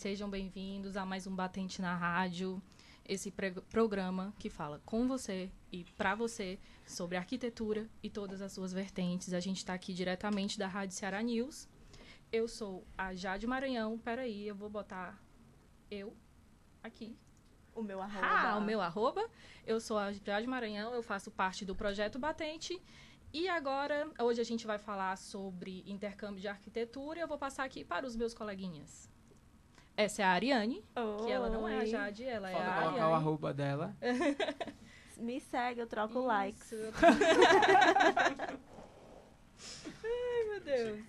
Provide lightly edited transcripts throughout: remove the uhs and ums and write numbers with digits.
sejam bem-vindos a mais um Batente na Rádio, esse programa que fala com você e para você sobre arquitetura e todas as suas vertentes. A gente está aqui diretamente da Rádio Ceará News. Eu sou a Jade Maranhão. Peraí, eu vou botar eu aqui. O meu arroba. O meu arroba. Eu sou a Jade Maranhão, eu faço parte do Projeto Batente. E agora, hoje a gente vai falar sobre intercâmbio de arquitetura. Eu vou passar aqui para os meus coleguinhas. Essa é a Ariane, que ela não é a Jade, ela é a Ariane. Colocar o arroba dela. Me segue, eu troco likes. Ai, meu Deus.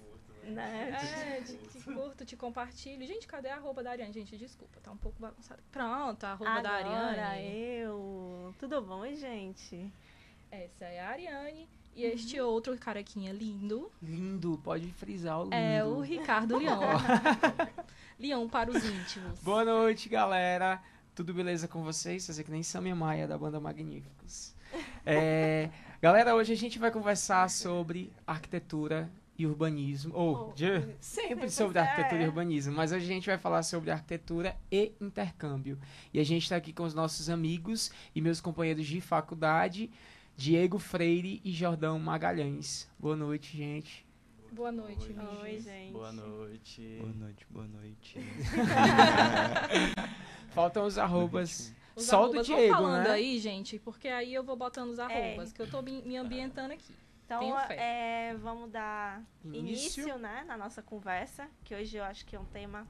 Né? Te curto, te compartilho. Gente, cadê a arroba da Ariane? Gente, desculpa, tá um pouco bagunçado. Pronto, a arroba da Ariane. Tudo bom, gente? Essa é a Ariane. E este outro carequinha lindo. Lindo, pode frisar o lindo. É o Ricardo Leão. Leão para os íntimos. Boa noite, galera. Tudo beleza com vocês? Fazer que nem Samia Maia, da banda Magníficos. Galera, hoje a gente vai conversar sobre arquitetura e urbanismo. Sempre sobre arquitetura e urbanismo. Mas hoje a gente vai falar sobre arquitetura e intercâmbio. E a gente está aqui com os nossos amigos e meus companheiros de faculdade, Diego Freire e Jordão Magalhães. Boa noite, gente. Boa noite, meninas. Oi, gente. Boa noite. Boa noite, boa noite. Faltam os arrobas. Os Só arrobas do Diego, vão falando né? aí, gente, porque aí eu vou botando os arrobas, que eu tô me ambientando aqui. Então, Tenho fé. vamos dar início, né, na nossa conversa, que hoje eu acho que é um tema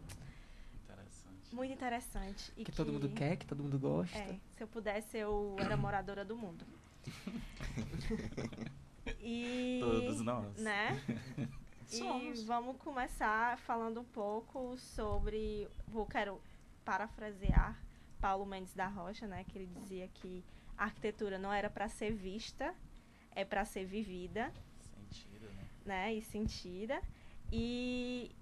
Interessante. muito interessante. E Que todo mundo quer, que todo mundo gosta. Se eu pudesse, eu era moradora do mundo. E, Todos nós. né? E vamos começar falando um pouco sobre... Quero parafrasear Paulo Mendes da Rocha, né? Que ele dizia que a arquitetura não era para ser vista, é para ser vivida. Sentido, né? E sentida. E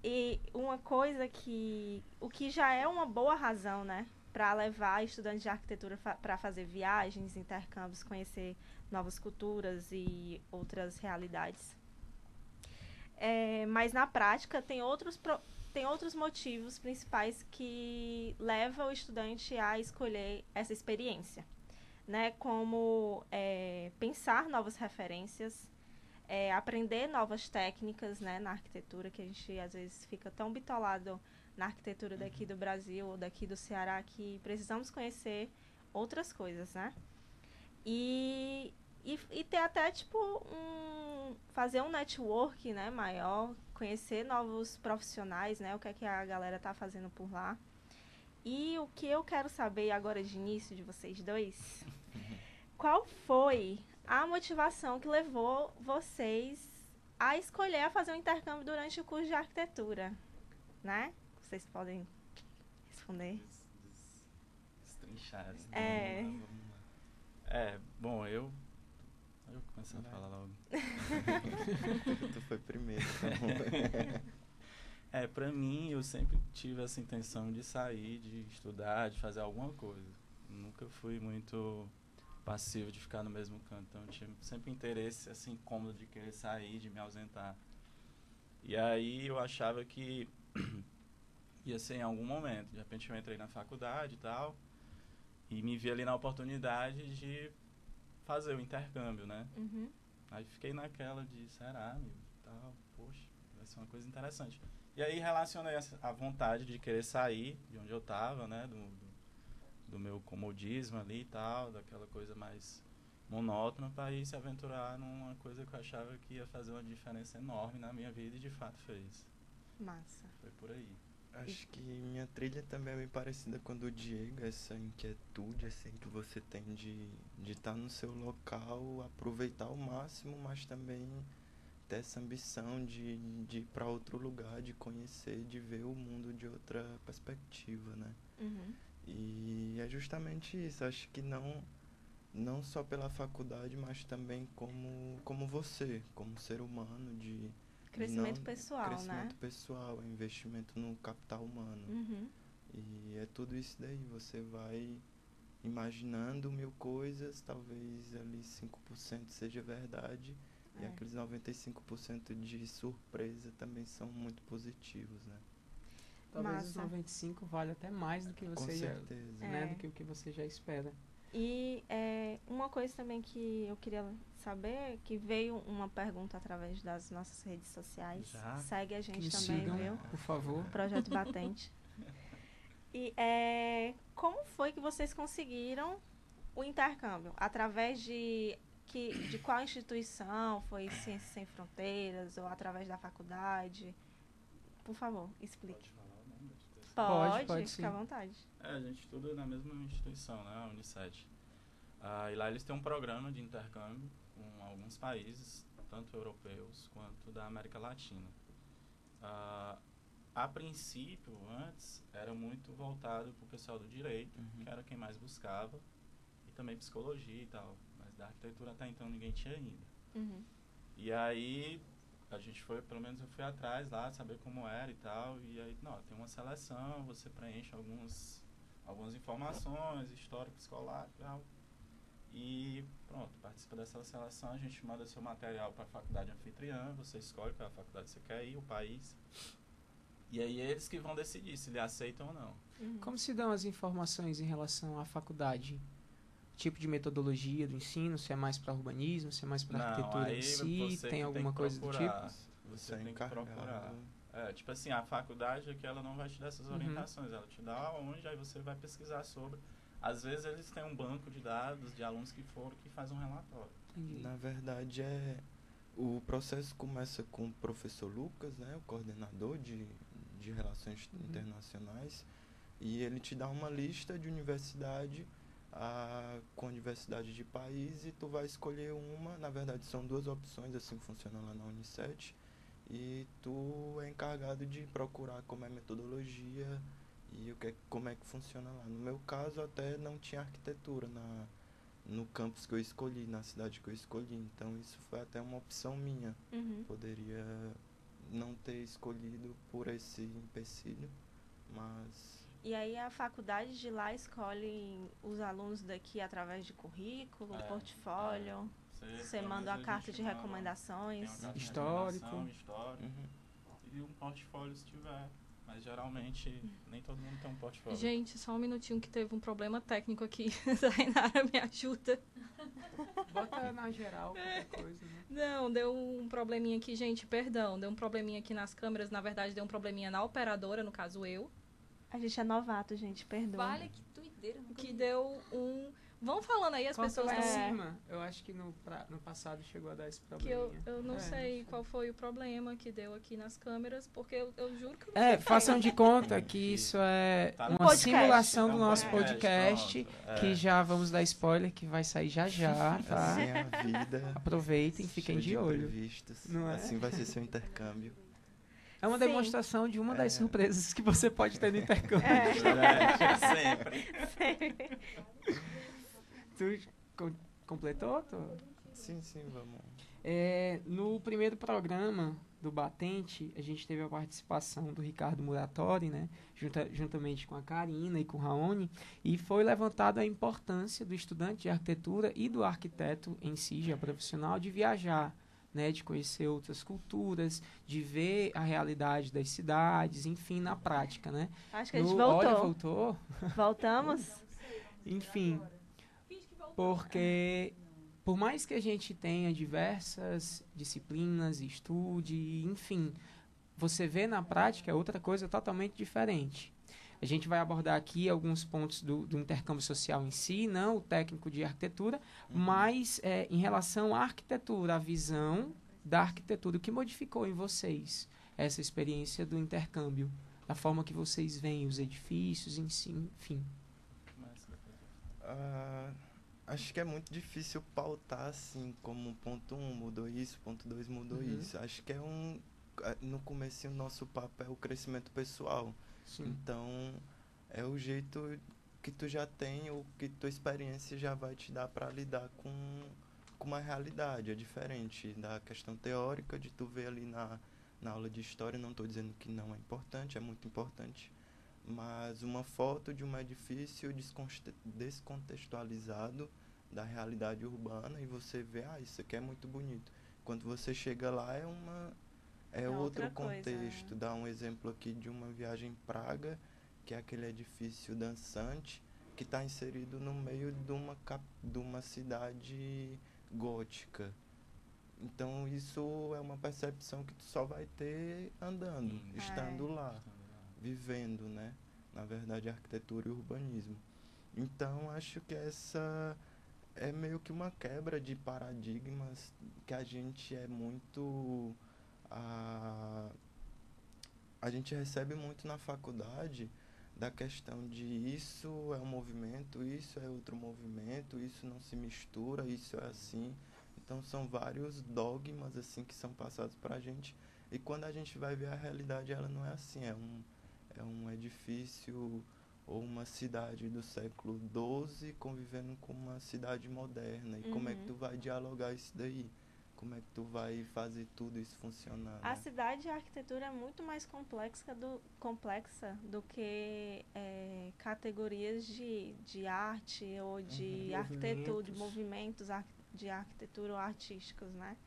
uma coisa que... O que já é uma boa razão, né? Para levar estudantes de arquitetura para fazer viagens, intercâmbios, conhecer novas culturas e outras realidades. Mas na prática tem outros motivos principais que levam o estudante a escolher essa experiência, né? Como pensar novas referências, aprender novas técnicas, né, na arquitetura, que a gente às vezes fica tão bitolado na arquitetura daqui do Brasil ou daqui do Ceará que precisamos conhecer outras coisas, né? E ter até, tipo, fazer um network, né, maior, conhecer novos profissionais, né, o que é que a galera tá fazendo por lá. E o que eu quero saber agora de início de vocês dois, qual foi a motivação que levou vocês a escolher a fazer um intercâmbio durante o curso de arquitetura, né? Vocês podem responder. Destrinchados. Vamos lá. Bom, eu começo a falar logo. Tu foi primeiro. Pra mim, eu sempre tive essa intenção de sair, de estudar, de fazer alguma coisa. Nunca fui muito passivo de ficar no mesmo canto. Então, eu tinha sempre interesse, assim, cômodo de querer sair, de me ausentar. E aí, eu achava que ia ser em algum momento. De repente, eu entrei na faculdade e tal, e me vi ali na oportunidade de fazer o intercâmbio, né? Uhum. Aí fiquei naquela de, será, meu? Tal, poxa, vai ser uma coisa interessante. E aí relacionei a vontade de querer sair de onde eu estava, né? Do meu comodismo ali e tal, daquela coisa mais monótona, para ir se aventurar numa coisa que eu achava que ia fazer uma diferença enorme na minha vida e de fato fez. Massa. Foi por aí. Acho que minha trilha também é bem parecida com a do Diego, essa inquietude assim, que você tem de estar no seu local, aproveitar ao máximo, mas também ter essa ambição de ir para outro lugar, de conhecer, de ver o mundo de outra perspectiva, né? Uhum. E é justamente isso, acho que não só pela faculdade, mas também como você, como ser humano, de Crescimento pessoal, né? Crescimento pessoal, investimento no capital humano. Uhum. E é tudo isso daí, você vai imaginando 1000 coisas, talvez ali 5% seja verdade, e aqueles 95% de surpresa também são muito positivos, né? Talvez os Massa. 95 vale até mais do que Com você já, certeza. né, É. do que o que você já espera. E uma coisa também que eu queria saber, que veio uma pergunta através das nossas redes sociais. Já? Segue a Que gente me também, sigam, viu? por favor. Projeto Batente. E como foi que vocês conseguiram o intercâmbio? Através de qual instituição? Foi Ciências Sem Fronteiras ou através da faculdade? Por favor, explique. Pode falar o nome da instituição? Pode Fica à sim. vontade. A gente estuda na mesma instituição, né, a Unicef. E lá eles têm um programa de intercâmbio com alguns países, tanto europeus quanto da América Latina. A princípio, antes, era muito voltado para o pessoal do direito, que era quem mais buscava, e também psicologia e tal, mas da arquitetura até então ninguém tinha ainda. Uhum. E aí a gente foi, pelo menos eu fui atrás lá, saber como era e tal, e aí, não, tem uma seleção, você preenche algumas informações, histórico, escolar e tal, e pronto, participa dessa seleção, a gente manda seu material para a faculdade anfitriã, você escolhe qual é a faculdade que você quer ir, o país, e aí eles que vão decidir se lhe aceitam ou não. Uhum. Como se dão as informações em relação à faculdade? Tipo de metodologia do ensino, se é mais para urbanismo, se é mais para Não, arquitetura aí em si, você tem que alguma que coisa do procurar. tipo? Você é tem que encarregado. procurar. Tipo assim, a faculdade aqui ela não vai te dar essas Uhum. orientações, ela te dá onde, aí você vai pesquisar sobre. Às vezes eles têm um banco de dados de alunos que foram que faz um relatório. Entendi. Na verdade, o processo começa com o professor Lucas, né, o coordenador de Relações Internacionais, e ele te dá uma lista de universidade com universidade de país, e tu vai escolher uma. Na verdade, são duas opções, assim funciona lá na Unicef, e tu é encarregado de procurar como é a metodologia e como é que funciona lá. No meu caso, até não tinha arquitetura no campus que eu escolhi, na cidade que eu escolhi. Então, isso foi até uma opção minha. Uhum. Poderia não ter escolhido por esse empecilho, mas... E aí a faculdade de lá escolhe os alunos daqui através de currículo, portfólio. Você pelo manda uma menos a carta gente de manda- recomendações. tem uma carta de Histórico. recomendação, histórico. Uhum. E um portfólio se tiver. Mas geralmente nem todo mundo tem um portfólio. Gente, só um minutinho que teve um problema técnico aqui. Tainara, me ajuda. Bota na geral qualquer coisa, né? Não, deu um probleminha aqui, gente, perdão. Deu um probleminha aqui nas câmeras. Na verdade, deu um probleminha na operadora, no caso eu. A gente é novato, gente, perdoa. Vale, que doideira. nunca Que vi. deu um... Vão falando aí, as Corta pessoas lá em estão... cima. Eu acho que no passado chegou a dar esse Que probleminha. eu não É, sei qual foi o problema que deu aqui nas câmeras, porque eu juro que eu não É, sei. façam de conta que isso é Tá no uma podcast. simulação É do um nosso podcast, pronto. que já vamos dar spoiler, que vai sair já já, tá? Assim é a vida. Aproveitem, fiquem cheia de olho. imprevistos. Não é? Assim vai ser seu intercâmbio. É uma Sim. demonstração de uma das surpresas que você pode ter no intercâmbio. Sempre. Tu completou? Sim, vamos. No primeiro programa do Batente, a gente teve a participação do Ricardo Muratori, né, juntamente com a Karina e com o Raoni, e foi levantada a importância do estudante de arquitetura e do arquiteto em si, já profissional, de viajar, né, de conhecer outras culturas, de ver a realidade das cidades, enfim, na prática, né? Acho que a gente Olha, voltou. voltou? Voltamos? Enfim, porque por mais que a gente tenha diversas disciplinas, estude, enfim, você vê na prática é outra coisa totalmente diferente. A gente vai abordar aqui alguns pontos do intercâmbio social em si, não o técnico de arquitetura, mas em relação à arquitetura, a visão da arquitetura, o que modificou em vocês essa experiência do intercâmbio, da forma que vocês veem os edifícios em si, enfim. Acho que é muito difícil pautar assim, como ponto 1 mudou isso, ponto 2 mudou isso. Acho que no comecinho, nosso papo é o crescimento pessoal. Sim. Então, é o jeito que tu já tem, o que tua experiência já vai te dar para lidar com uma realidade. É diferente da questão teórica, de tu ver ali na aula de história. Não estou dizendo que não é importante, é muito importante. Mas uma foto de um edifício descontextualizado da realidade urbana, e você vê, isso aqui é muito bonito. Quando você chega lá, é outra outro coisa, né? contexto. Dá um exemplo aqui de uma viagem em Praga, que é aquele edifício dançante que está inserido no meio de uma cidade gótica. Então isso é uma percepção que tu só vai ter andando, estando lá, vivendo, né? Na verdade, arquitetura e urbanismo. Então acho que essa é meio que uma quebra de paradigmas que a gente é muito a gente recebe muito na faculdade da questão de isso é um movimento, isso é outro movimento, isso não se mistura, isso é assim. Então são vários dogmas assim que são passados para a gente e quando a gente vai ver a realidade ela não é assim, é um edifício ou uma cidade do século XII convivendo com uma cidade moderna. E como é que tu vai dialogar isso daí? Como é que tu vai fazer tudo isso funcionar? A Né? cidade e a arquitetura é muito mais complexa do que categorias de arte ou de arquitetura, de movimentos de arquitetura ou artísticos, né?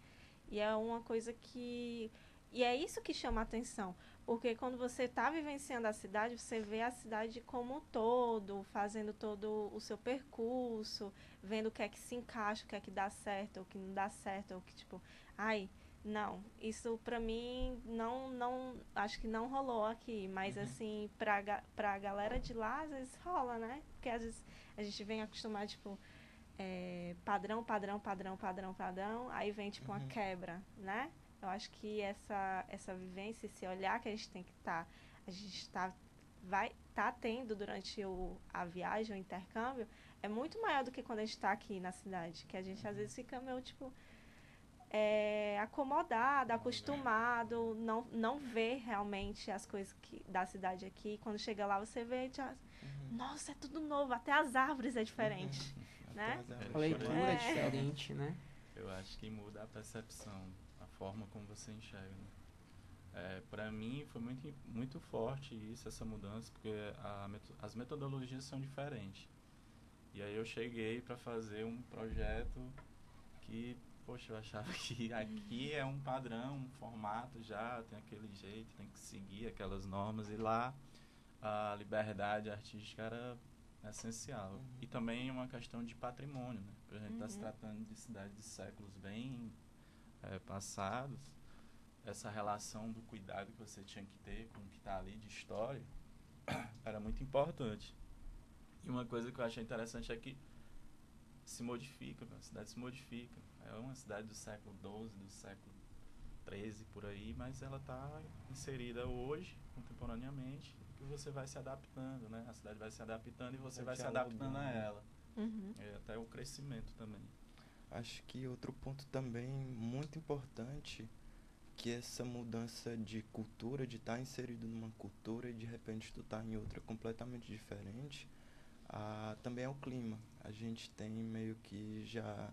E é uma coisa que... E é isso que chama a atenção, porque quando você está vivenciando a cidade, você vê a cidade como um todo, fazendo todo o seu percurso, vendo o que é que se encaixa, o que é que dá certo, o que não dá certo, o que tipo, ai, não, isso pra mim não, acho que não rolou aqui, mas assim, pra galera de lá, às vezes rola, né? Porque às vezes a gente vem acostumado, tipo, padrão, aí vem tipo uma quebra, né? Eu acho que essa vivência, esse olhar que a gente tem que a gente vai tendo durante a viagem, o intercâmbio, é muito maior do que quando a gente está aqui na cidade, que a gente às vezes fica meio tipo acomodado, acostumado, não vê realmente as coisas da cidade aqui. Quando chega lá você vê, nossa, é tudo novo, até as árvores é diferente, né? A leitura é diferente, né? Eu acho que muda a percepção, a forma como você enxerga, né? Para mim foi muito forte isso, essa mudança, porque as metodologias são diferentes. E aí eu cheguei para fazer um projeto que, poxa, eu achava que aqui é um padrão, um formato já, tem aquele jeito, tem que seguir aquelas normas, e lá a liberdade artística era essencial. E também uma questão de patrimônio, né? Porque a gente está se tratando de cidades de séculos bem passados. Essa relação do cuidado que você tinha que ter com o que está ali de história era muito importante. E uma coisa que eu achei interessante é que se modifica, a cidade se modifica. É uma cidade do século XII, do século XIII, por aí, mas ela está inserida hoje, contemporaneamente, que você vai se adaptando, né? A cidade vai se adaptando e você vai se adaptando a ela. Até o crescimento também. Acho que outro ponto também muito importante, que essa mudança de cultura, de estar inserido numa cultura e de repente tu tá em outra completamente diferente, também é o clima. A gente tem meio que já,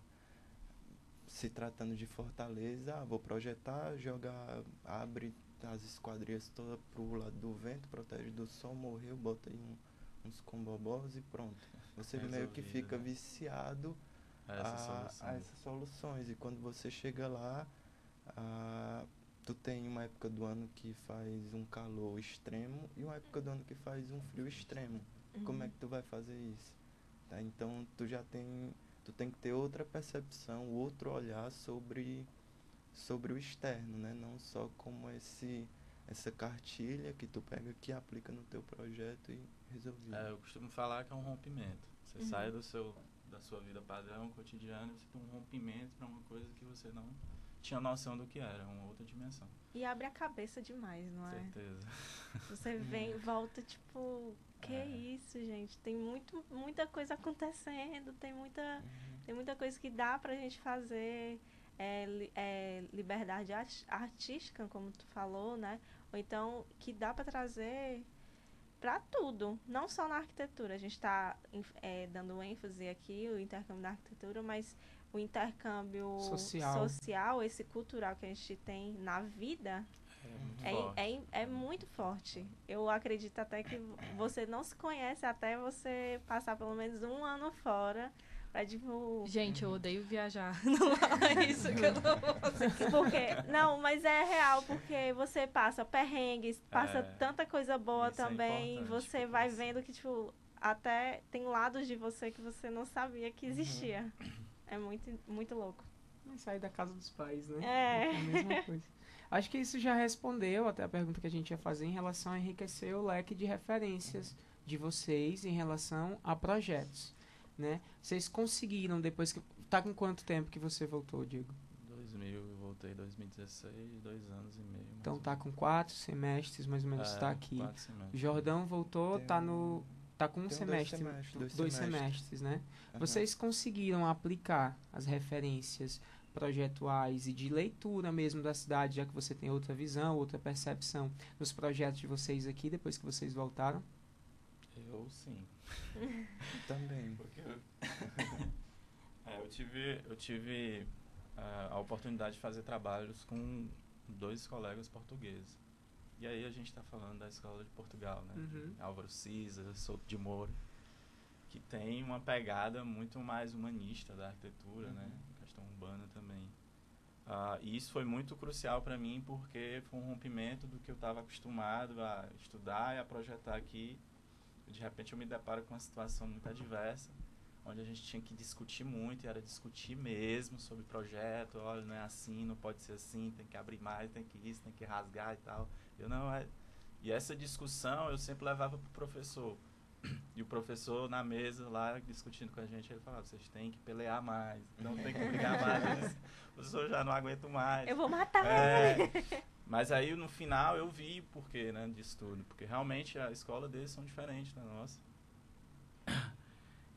se tratando de Fortaleza, vou projetar, abre as esquadrias todas pro lado do vento, protege do sol, morreu, bota aí uns combobós e pronto. Você meio que fica viciado a essas soluções. E quando você chega lá, tu tem uma época do ano que faz um calor extremo e uma época do ano que faz um frio extremo. Como é que tu vai fazer isso? Tá? Então tu tem que ter outra percepção, outro olhar sobre o externo, né? Não só como essa cartilha que tu pega aqui, aplica no teu projeto e resolve. Eu costumo falar que é um rompimento. Você sai da sua vida padrão, cotidiana, você tem um rompimento para uma coisa que você não tinha noção do que era, uma outra dimensão. E abre a cabeça demais, não é? Certeza. Você vem, volta, tipo, que isso, gente? Tem muita coisa acontecendo, tem muita coisa que dá pra gente fazer. Liberdade artística, como tu falou, né? Ou então, que dá pra trazer para tudo, não só na arquitetura. A gente está dando ênfase aqui, o intercâmbio da arquitetura, mas o intercâmbio social, esse cultural que a gente tem na vida, é muito forte. Eu acredito até que você não se conhece até você passar pelo menos um ano fora Pra, tipo... Gente, eu odeio viajar. Não fala isso que eu não vou fazer. Porque, não, mas é real, porque você passa perrengues, passa tanta coisa boa isso é também, importante, você porque vai assim- vendo que, tipo, até tem lados de você que você não sabia que existia. É muito, muito louco. Sair da casa dos pais, né? É. É a mesma coisa. Acho que isso já respondeu até a pergunta que a gente ia fazer em relação a enriquecer o leque de referências de vocês em relação a projetos, né? Vocês conseguiram, depois que... Tá com quanto tempo que você voltou, Diego? 2000, eu voltei em 2016, 2 anos e meio. mais Então ou tá com 4 semestres, mais ou menos, menos. tá aqui. 4 semestres. Jordão voltou, Tem tá um- no... Tá com um tem semestre, dois semestres. semestres, né? Aham. Vocês conseguiram aplicar as referências projetuais e de leitura mesmo da cidade, já que você tem outra visão, outra percepção nos projetos de vocês aqui, depois que vocês voltaram? Eu sim. Também. Porque eu tive a oportunidade de fazer trabalhos com 2 colegas portugueses. E aí a gente está falando da Escola de Portugal, né? Uhum. Álvaro Siza, Souto de Moura, que tem uma pegada muito mais humanista da arquitetura, né? Questão urbana também. E isso foi muito crucial para mim porque foi um rompimento do que eu estava acostumado a estudar e a projetar aqui. De repente eu me deparo com uma situação muito adversa, onde a gente tinha que discutir muito, e era discutir mesmo sobre projeto, olha, não é assim, não pode ser assim, tem que abrir mais, tem que isso, tem que rasgar e tal. E essa discussão eu sempre levava pro professor. E o professor na mesa lá discutindo com a gente, ele falava, vocês têm que pelear mais, não tem que brigar mais, o professor já não aguento mais. Eu vou matar ele! Mas aí no final eu vi o porquê, né, disso tudo, porque realmente a escola deles são diferentes da nossa.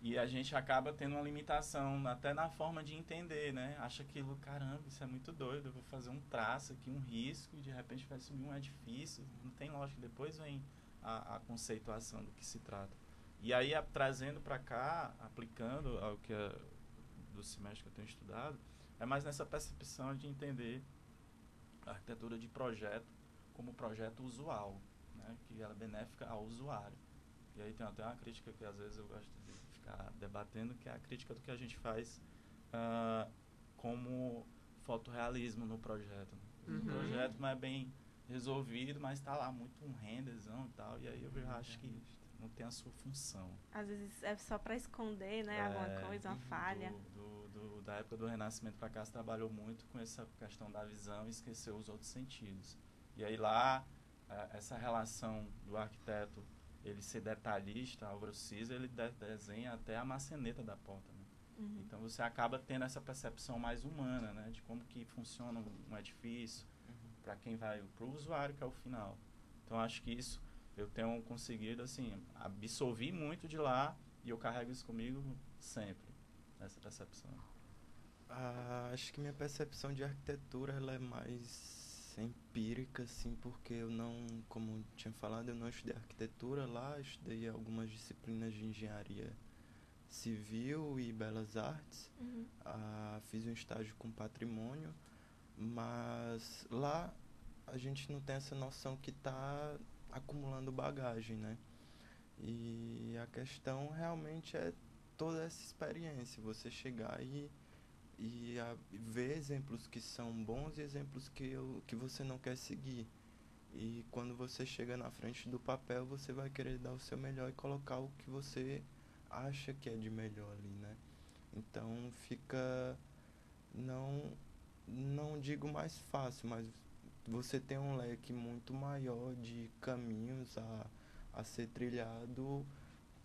E a gente acaba tendo uma limitação até na forma de entender, né? Acha aquilo, caramba, isso é muito doido, eu vou fazer um traço aqui, um risco, e de repente vai subir um edifício, não tem lógica. Depois vem a conceituação do que se trata. E aí, trazendo para cá, aplicando ao que do semestre que eu tenho estudado, é mais nessa percepção de entender a arquitetura de projeto como projeto usual, né? Que ela é benéfica ao usuário. E aí tem até uma crítica que às vezes eu gosto de ficar debatendo, que é a crítica do que a gente faz como fotorrealismo no projeto. Uhum. O projeto não é bem resolvido, mas está lá muito um renderzão e tal, e aí eu já acho que não tem a sua função. Às vezes é só pra esconder, né? Alguma coisa, uma falha. Da época do Renascimento para cá, se trabalhou muito com essa questão da visão e esqueceu os outros sentidos. E aí lá, essa relação do arquiteto, ele ser detalhista, Álvaro Siza, ele desenha até a maçaneta da porta, né? Uhum. Então você acaba tendo essa percepção mais humana, né? De como que funciona um edifício, para quem vai, para o usuário que é o final. Então acho que isso eu tenho conseguido, assim, absorver muito de lá e eu carrego isso comigo sempre, essa percepção. Acho que minha percepção de arquitetura ela é mais empírica, assim, porque eu não, como eu tinha falado, eu não estudei arquitetura lá, estudei algumas disciplinas de engenharia civil e belas artes. Uhum. Fiz um estágio com patrimônio, mas lá a gente não tem essa noção que está acumulando bagagem, né? E a questão realmente é toda essa experiência, você chegar e ver exemplos que são bons e exemplos que você não quer seguir. E quando você chega na frente do papel, você vai querer dar o seu melhor e colocar o que você acha que é de melhor ali, né? Então fica, não digo mais fácil, mas você tem um leque muito maior de caminhos a ser trilhado,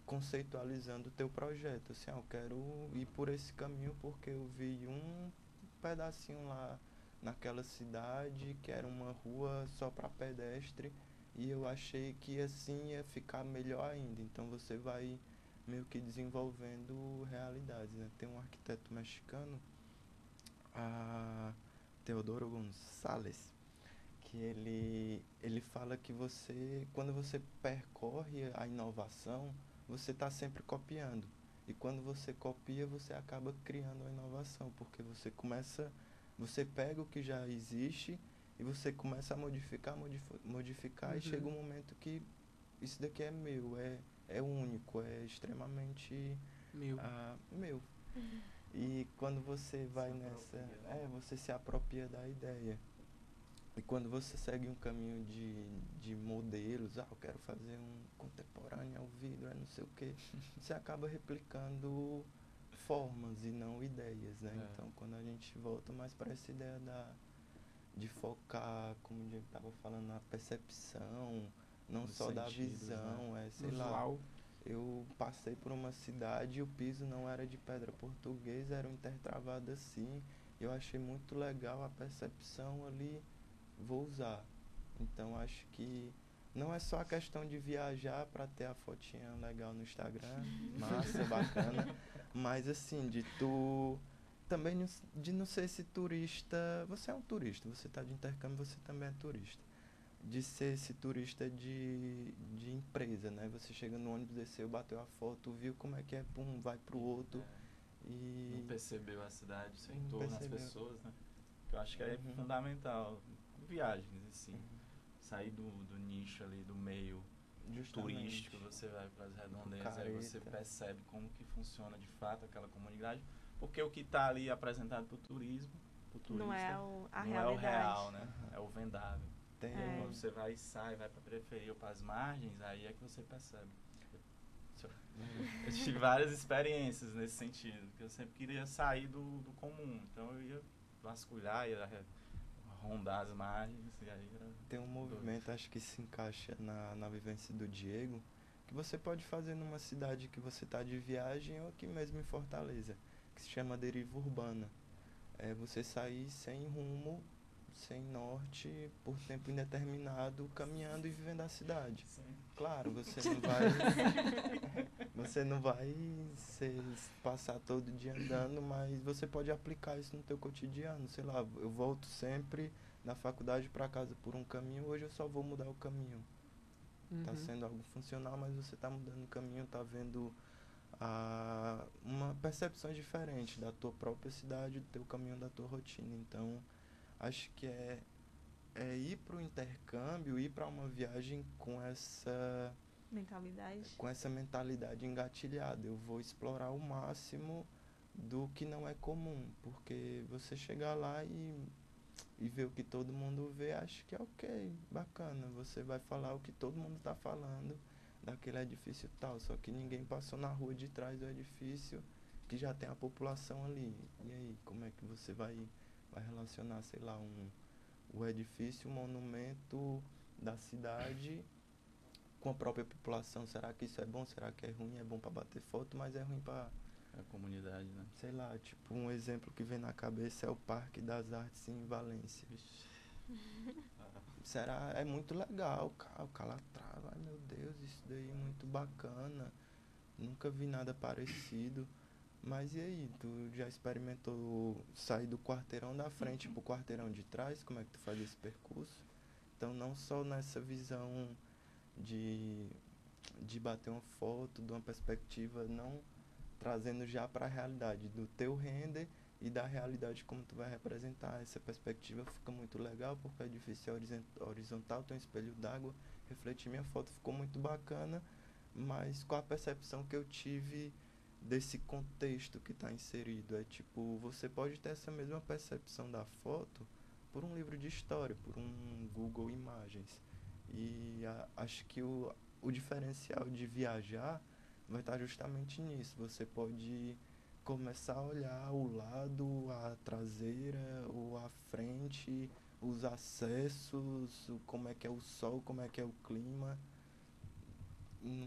conceitualizando o teu projeto. Assim, eu quero ir por esse caminho porque eu vi um pedacinho lá naquela cidade que era uma rua só para pedestre e eu achei que assim ia ficar melhor ainda. Então você vai meio que desenvolvendo realidades, né? Tem um arquiteto mexicano, Teodoro González, que ele fala que quando você percorre a inovação, você está sempre copiando. E quando você copia, você acaba criando a inovação, porque você pega o que já existe e você começa a modificar, Uhum. e chega um momento que isso daqui é meu, é único, é extremamente Meu. meu. E quando você vai nessa... você se apropria da ideia. E quando você segue um caminho de modelos, eu quero fazer um contemporâneo ao vidro, não sei o quê, você acaba replicando formas e não ideias, né? Então, quando a gente volta mais para essa ideia de focar, como o Diego estava falando, na percepção, não só da visão, sei lá. Eu passei por uma cidade e o piso não era de pedra portuguesa, era um intertravado assim. Eu achei muito legal a percepção ali, vou usar. Então acho que não é só a questão de viajar para ter a fotinha legal no Instagram, massa, bacana, mas assim, de tu também de não ser esse turista, você é um turista, você está de intercâmbio, você também é turista. De ser esse turista de empresa, né? Você chega no ônibus, desceu, bateu a foto, viu como é que é, pum, vai pro outro. E não percebeu a cidade, seu entorno, as pessoas, né? Que eu acho que é fundamental. Viagens, assim. Sair do nicho ali, do meio turístico, você vai para as redondezas, aí você percebe como que funciona de fato aquela comunidade. Porque o que está ali apresentado para o turismo, pro turista, não é a realidade. É o real, né? É o vendável. Quando você vai e sai, vai para a periferia ou para as margens, aí é que você percebe. Eu tive várias experiências nesse sentido, porque eu sempre queria sair do comum. Então eu ia vasculhar, ia rondar as margens. E aí tem um movimento, acho que se encaixa na vivência do Diego, que você pode fazer numa cidade que você está de viagem ou aqui mesmo em Fortaleza, que se chama deriva urbana. É você sair sem rumo, sem norte, por tempo indeterminado, caminhando e vivendo a cidade. Sim. Claro, você não vai passar todo dia andando, mas você pode aplicar isso no teu cotidiano. Sei lá, eu volto sempre da faculdade para casa por um caminho, hoje eu só vou mudar o caminho. Tá sendo algo funcional, mas você tá mudando o caminho, tá vendo uma percepção diferente da tua própria cidade, do teu caminho, da tua rotina. Então, acho que é ir para o intercâmbio, ir para uma viagem com essa mentalidade engatilhada. Eu vou explorar o máximo do que não é comum, porque você chegar lá e ver o que todo mundo vê, acho que é ok, bacana. Você vai falar o que todo mundo está falando daquele edifício tal, só que ninguém passou na rua de trás do edifício que já tem a população ali. E aí, como é que você vai relacionar, sei lá, o edifício, o monumento da cidade com a própria população? Será que isso é bom? Será que é ruim? É bom para bater foto, mas é ruim para a comunidade, né? Sei lá, tipo, um exemplo que vem na cabeça é o Parque das Artes em Valência. É muito legal, cara, o Calatrava, ai meu Deus, isso daí é muito bacana. Nunca vi nada parecido. Mas e aí, tu já experimentou sair do quarteirão da frente pro quarteirão de trás? Como é que tu faz esse percurso? Então, não só nessa visão de bater uma foto, de uma perspectiva, não trazendo já para a realidade do teu render e da realidade como tu vai representar. Essa perspectiva fica muito legal, porque é difícil horizontal, tem um espelho d'água, refletir minha foto, ficou muito bacana, mas com a percepção que eu tive desse contexto que está inserido, é tipo, você pode ter essa mesma percepção da foto por um livro de história, por um Google Imagens, e acho que o diferencial de viajar vai estar justamente nisso. Você pode começar a olhar o lado, a traseira, ou a frente, os acessos, como é que é o sol, como é que é o clima.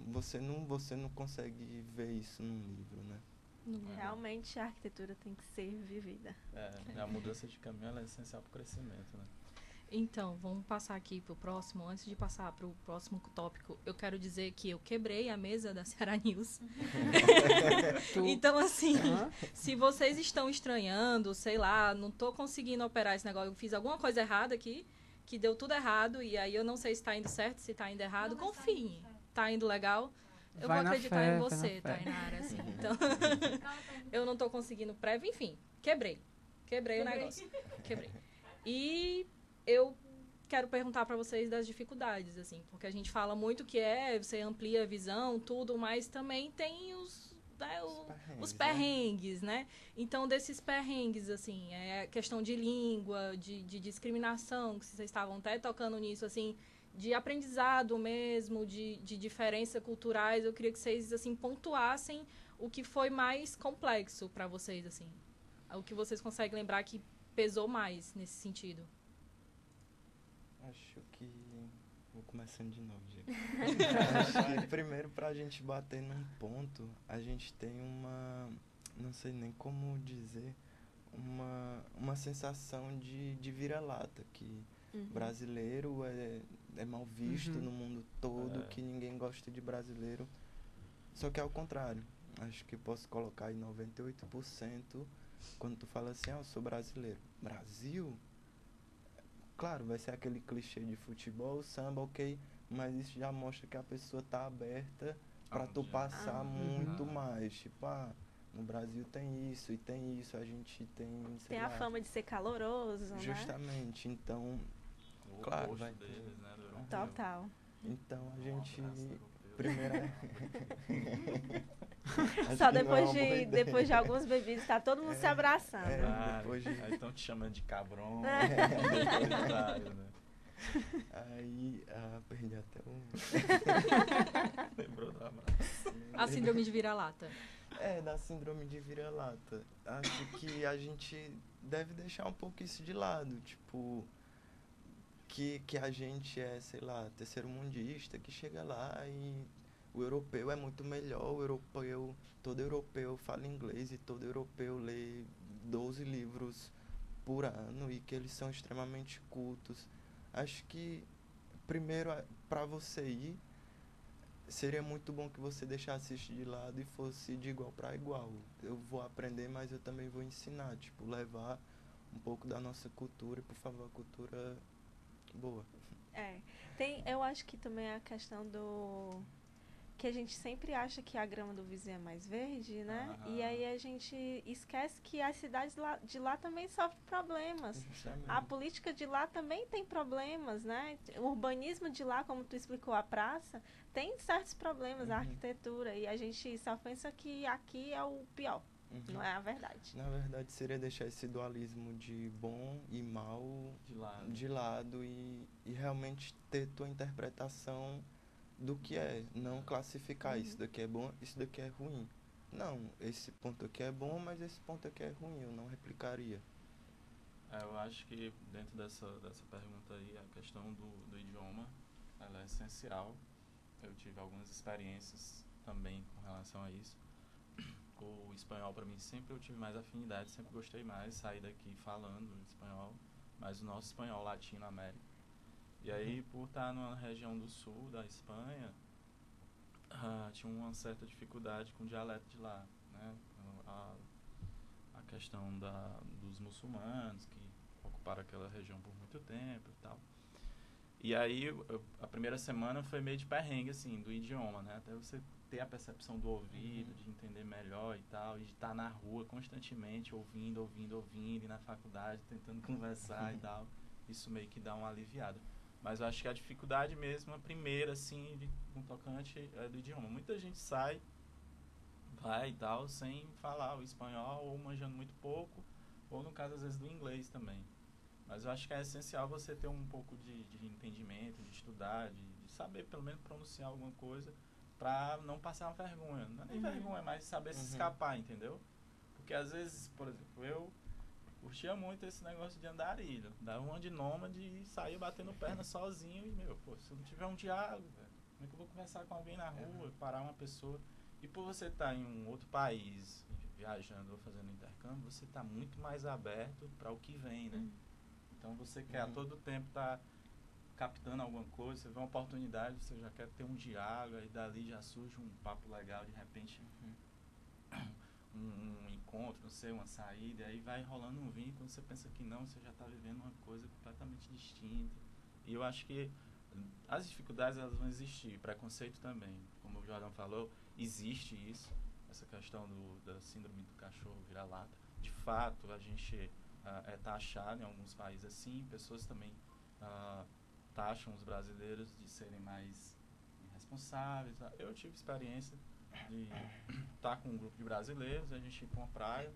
Você não consegue ver isso num livro, né? Realmente a arquitetura tem que ser vivida. A mudança de caminho ela é essencial para o crescimento, né? Então, vamos passar aqui pro próximo. Antes de passar pro próximo tópico, eu quero dizer que eu quebrei a mesa da Ceará News. Então, assim, se vocês estão estranhando, sei lá, não tô conseguindo operar esse negócio, eu fiz alguma coisa errada aqui, que deu tudo errado, e aí eu não sei se tá indo certo, se tá indo errado, confiem. Tá indo legal? Eu vou acreditar em você, Tainara, assim. Então, eu não tô conseguindo prévio, enfim, quebrei o negócio. Quebrei. E eu quero perguntar para vocês das dificuldades, assim, porque a gente fala muito que você amplia a visão, tudo, mas também tem né, os né? perrengues, né? Então, desses perrengues, assim, é questão de língua, de discriminação, que vocês estavam até tocando nisso, assim, de aprendizado mesmo, de diferenças culturais, eu queria que vocês, assim, pontuassem o que foi mais complexo para vocês, assim. O que vocês conseguem lembrar que pesou mais nesse sentido. Acho que... Vou começando de novo, gente. Acho que primeiro, pra gente bater num ponto, a gente tem uma... Não sei nem como dizer. Uma sensação de vira-lata, que brasileiro é mal visto no mundo todo, que ninguém gosta de brasileiro. Só que é ao contrário. Acho que posso colocar aí 98% quando tu fala assim, eu sou brasileiro. Brasil? Claro, vai ser aquele clichê de futebol, samba, ok, mas isso já mostra que a pessoa tá aberta pra tu passar muito mais. Tipo, no Brasil tem isso e tem isso, a gente tem, sei Tem lá, a fama de ser caloroso, né? justamente, então, O claro, oposto vai ter. deles, né, do europeu. Total. Então a gente, abraço do europeu. primeiro Acho Só que não é uma boa ideia. depois de alguns bebidos, tá todo mundo se abraçando. Claro, depois de- aí estão te chamando de cabrão. Né? Aí, perdi até o... Lembrou do abraço. A síndrome de vira-lata. Da síndrome de vira-lata. Acho que a gente deve deixar um pouco isso de lado, tipo, que a gente é, sei lá, terceiro-mundista, que chega lá e o europeu é muito melhor, todo europeu fala inglês e todo europeu lê 12 livros por ano e que eles são extremamente cultos. Acho que, primeiro, para você ir, seria muito bom que você deixasse isso de lado e fosse de igual para igual. Eu vou aprender, mas eu também vou ensinar, tipo, levar um pouco da nossa cultura e, por favor, a cultura boa. Eu acho que também a questão do... que a gente sempre acha que a grama do vizinho é mais verde, né? E aí a gente esquece que as cidades de lá também sofrem problemas. Justamente. A política de lá também tem problemas, né? O urbanismo de lá, como tu explicou, a praça, tem certos problemas, a arquitetura. E a gente só pensa que aqui é o pior. Não é a verdade. Na verdade, seria deixar esse dualismo de bom e mal de lado e realmente ter tua interpretação do que é, não classificar isso daqui é bom, isso daqui é ruim. Não, esse ponto aqui é bom, mas esse ponto aqui é ruim, eu não replicaria. Eu acho que dentro dessa pergunta aí, a questão do idioma, ela é essencial. Eu tive algumas experiências também com relação a isso. O espanhol, para mim, sempre eu tive mais afinidade, sempre gostei mais, sair daqui falando espanhol, mas o nosso espanhol latino-américa. E aí, por estar numa região do sul da Espanha, tinha uma certa dificuldade com o dialeto de lá, né? A questão dos muçulmanos, que ocuparam aquela região por muito tempo e tal. E aí, a primeira semana foi meio de perrengue, assim, do idioma, né? Até você ter a percepção do ouvido, de entender melhor e tal, e de estar na rua constantemente, ouvindo, e na faculdade, tentando conversar e tal. Isso meio que dá uma aliviada. Mas eu acho que a dificuldade mesmo, a primeira, assim, um tocante é do idioma. Muita gente vai e tal, sem falar o espanhol, ou manjando muito pouco, ou no caso, às vezes, do inglês também. Mas eu acho que é essencial você ter um pouco de entendimento, de estudar, de saber pelo menos pronunciar alguma coisa, pra não passar uma vergonha. Não é nem vergonha, mas saber se escapar, entendeu? Porque às vezes, por exemplo, eu curtia muito esse negócio de andarilho. Dava uma de nômade e saía batendo perna sozinho. E, se eu não tiver um diálogo, como é que eu vou conversar com alguém na rua, parar uma pessoa? E por você estar em um outro país, viajando ou fazendo intercâmbio, você está muito mais aberto para o que vem, né? Então você quer a todo tempo estar captando alguma coisa, você vê uma oportunidade, você já quer ter um diálogo, e dali já surge um papo legal, de repente um encontro, não sei, uma saída, e aí vai rolando um vínculo, quando você pensa que não, você já está vivendo uma coisa completamente distinta. E eu acho que as dificuldades, elas vão existir, preconceito também, como o Jordão falou, existe isso, essa questão da síndrome do cachorro vira-lata. De fato, a gente é taxado em alguns países assim, pessoas também taxam os brasileiros de serem mais irresponsáveis. Eu tive experiência de estar com um grupo de brasileiros, a gente ir pra uma praia.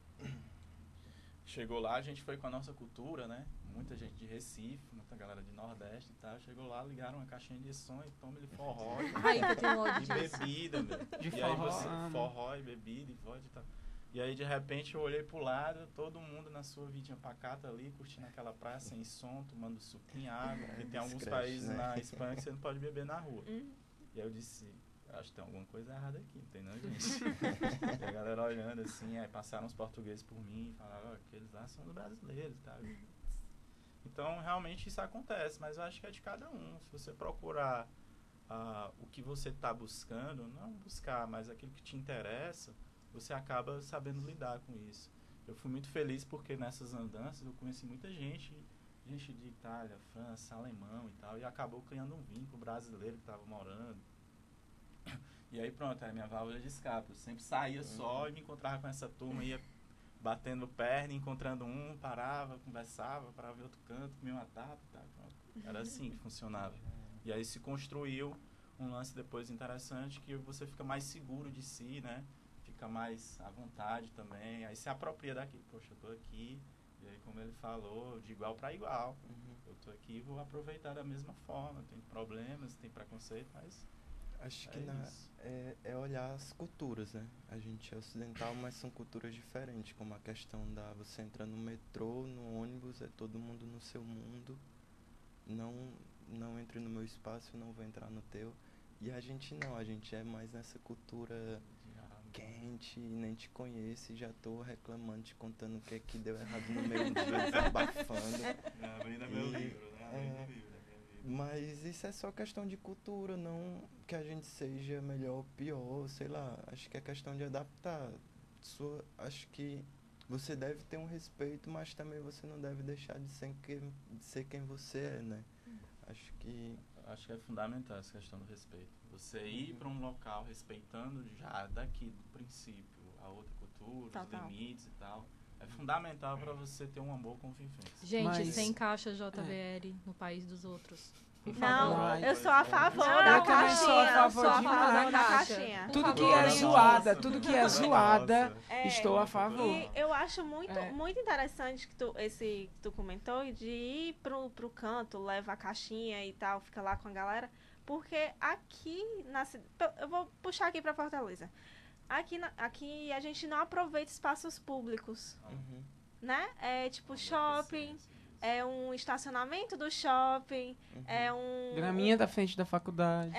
Chegou lá, a gente foi com a nossa cultura, né? Muita gente de Recife, muita galera de Nordeste e tal. Chegou lá, ligaram uma caixinha de som e toma ele forró. Ai, eu tenho ódio E disso. bebida, meu. De E aí forró, você, amo. forró e bebida e vodka e tal. E aí, de repente, eu olhei pro lado, todo mundo na sua vidinha pacata ali, curtindo aquela praia sem som, tomando suquinho, água. Porque tem alguns discreto, países né? na Espanha que você não pode beber na rua. E aí eu disse, acho que tem alguma coisa errada aqui, não tem não, gente? E a galera olhando assim, aí passaram os portugueses por mim e falaram, ó, aqueles lá são os brasileiros, tá? Então, realmente isso acontece, mas eu acho que é de cada um. Se você procurar o que você está buscando, não buscar, mas aquilo que te interessa, você acaba sabendo lidar com isso. Eu fui muito feliz porque nessas andanças eu conheci muita gente de Itália, França, alemão e tal, e acabou criando um vínculo brasileiro que estava morando. E aí pronto, era minha válvula de escape. Eu sempre saía só e me encontrava com essa turma, ia batendo perna, encontrando um, parava, conversava, parava em outro canto, comia uma tapa e tal. Pronto. Era assim que funcionava. E aí se construiu um lance depois interessante que você fica mais seguro de si, né? Fica mais à vontade também. Aí se apropria daquilo. Poxa, eu tô aqui. E aí, como ele falou, de igual para igual. Eu tô aqui e vou aproveitar da mesma forma. Tem problemas, tem preconceito, mas Acho que isso. é olhar as culturas, né? A gente é ocidental, mas são culturas diferentes, como a questão da você entra no metrô, no ônibus, é todo mundo no seu mundo. Não entre no meu espaço, eu não vou entrar no teu. E a gente não, a gente é mais nessa cultura quente, nem te conheço e já tô reclamando, te contando o que é que deu errado no meio dia, desabafando. Abrindo meu livro, né? Abrindo livro. Mas isso é só questão de cultura, não que a gente seja melhor ou pior, sei lá. Acho que é questão de adaptar. Acho que você deve ter um respeito, mas também você não deve deixar de ser quem você é, né? Acho que é fundamental essa questão do respeito. Você ir para um local respeitando já daqui do princípio a outra cultura, Total. os limites e tal. É fundamental para você ter uma boa convivência. Gente, Mas- sem caixa JBL no país dos outros. Por Não, favor. eu sou a favor Não, da eu também sou a caixinha. favor sou a demais. favor da Caixa. caixinha. Por Tudo que favor, é lembre zoada, disso. tudo que é zoada, É, estou a favor. E eu acho muito, É. muito interessante que que tu comentou de ir pro canto, leva a caixinha e tal, fica lá com a galera. Porque aqui eu vou puxar aqui pra Fortaleza. Aqui a gente não aproveita espaços públicos, né? É tipo shopping, é um estacionamento do shopping, é um... Graminha da frente da faculdade.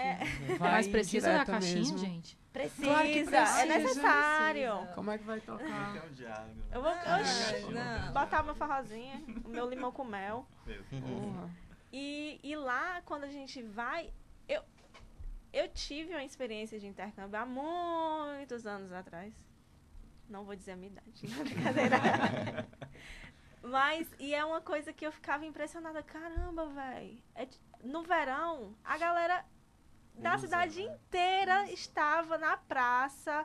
Vai Mas precisa da direta caixinha, mesmo. gente? Precisa, Claro que precisa. é necessário. Precisa. Como é que vai tocar? É um diálogo. Eu vou não. botar meu forrozinho, o meu limão com mel. Porra. E lá, quando a gente vai... Eu tive uma experiência de intercâmbio há muitos anos atrás. Não vou dizer a minha idade, não, brincadeira. Mas, e é uma coisa que eu ficava impressionada. Caramba, velho. No verão, a galera da Usa, cidade né? inteira estava na praça.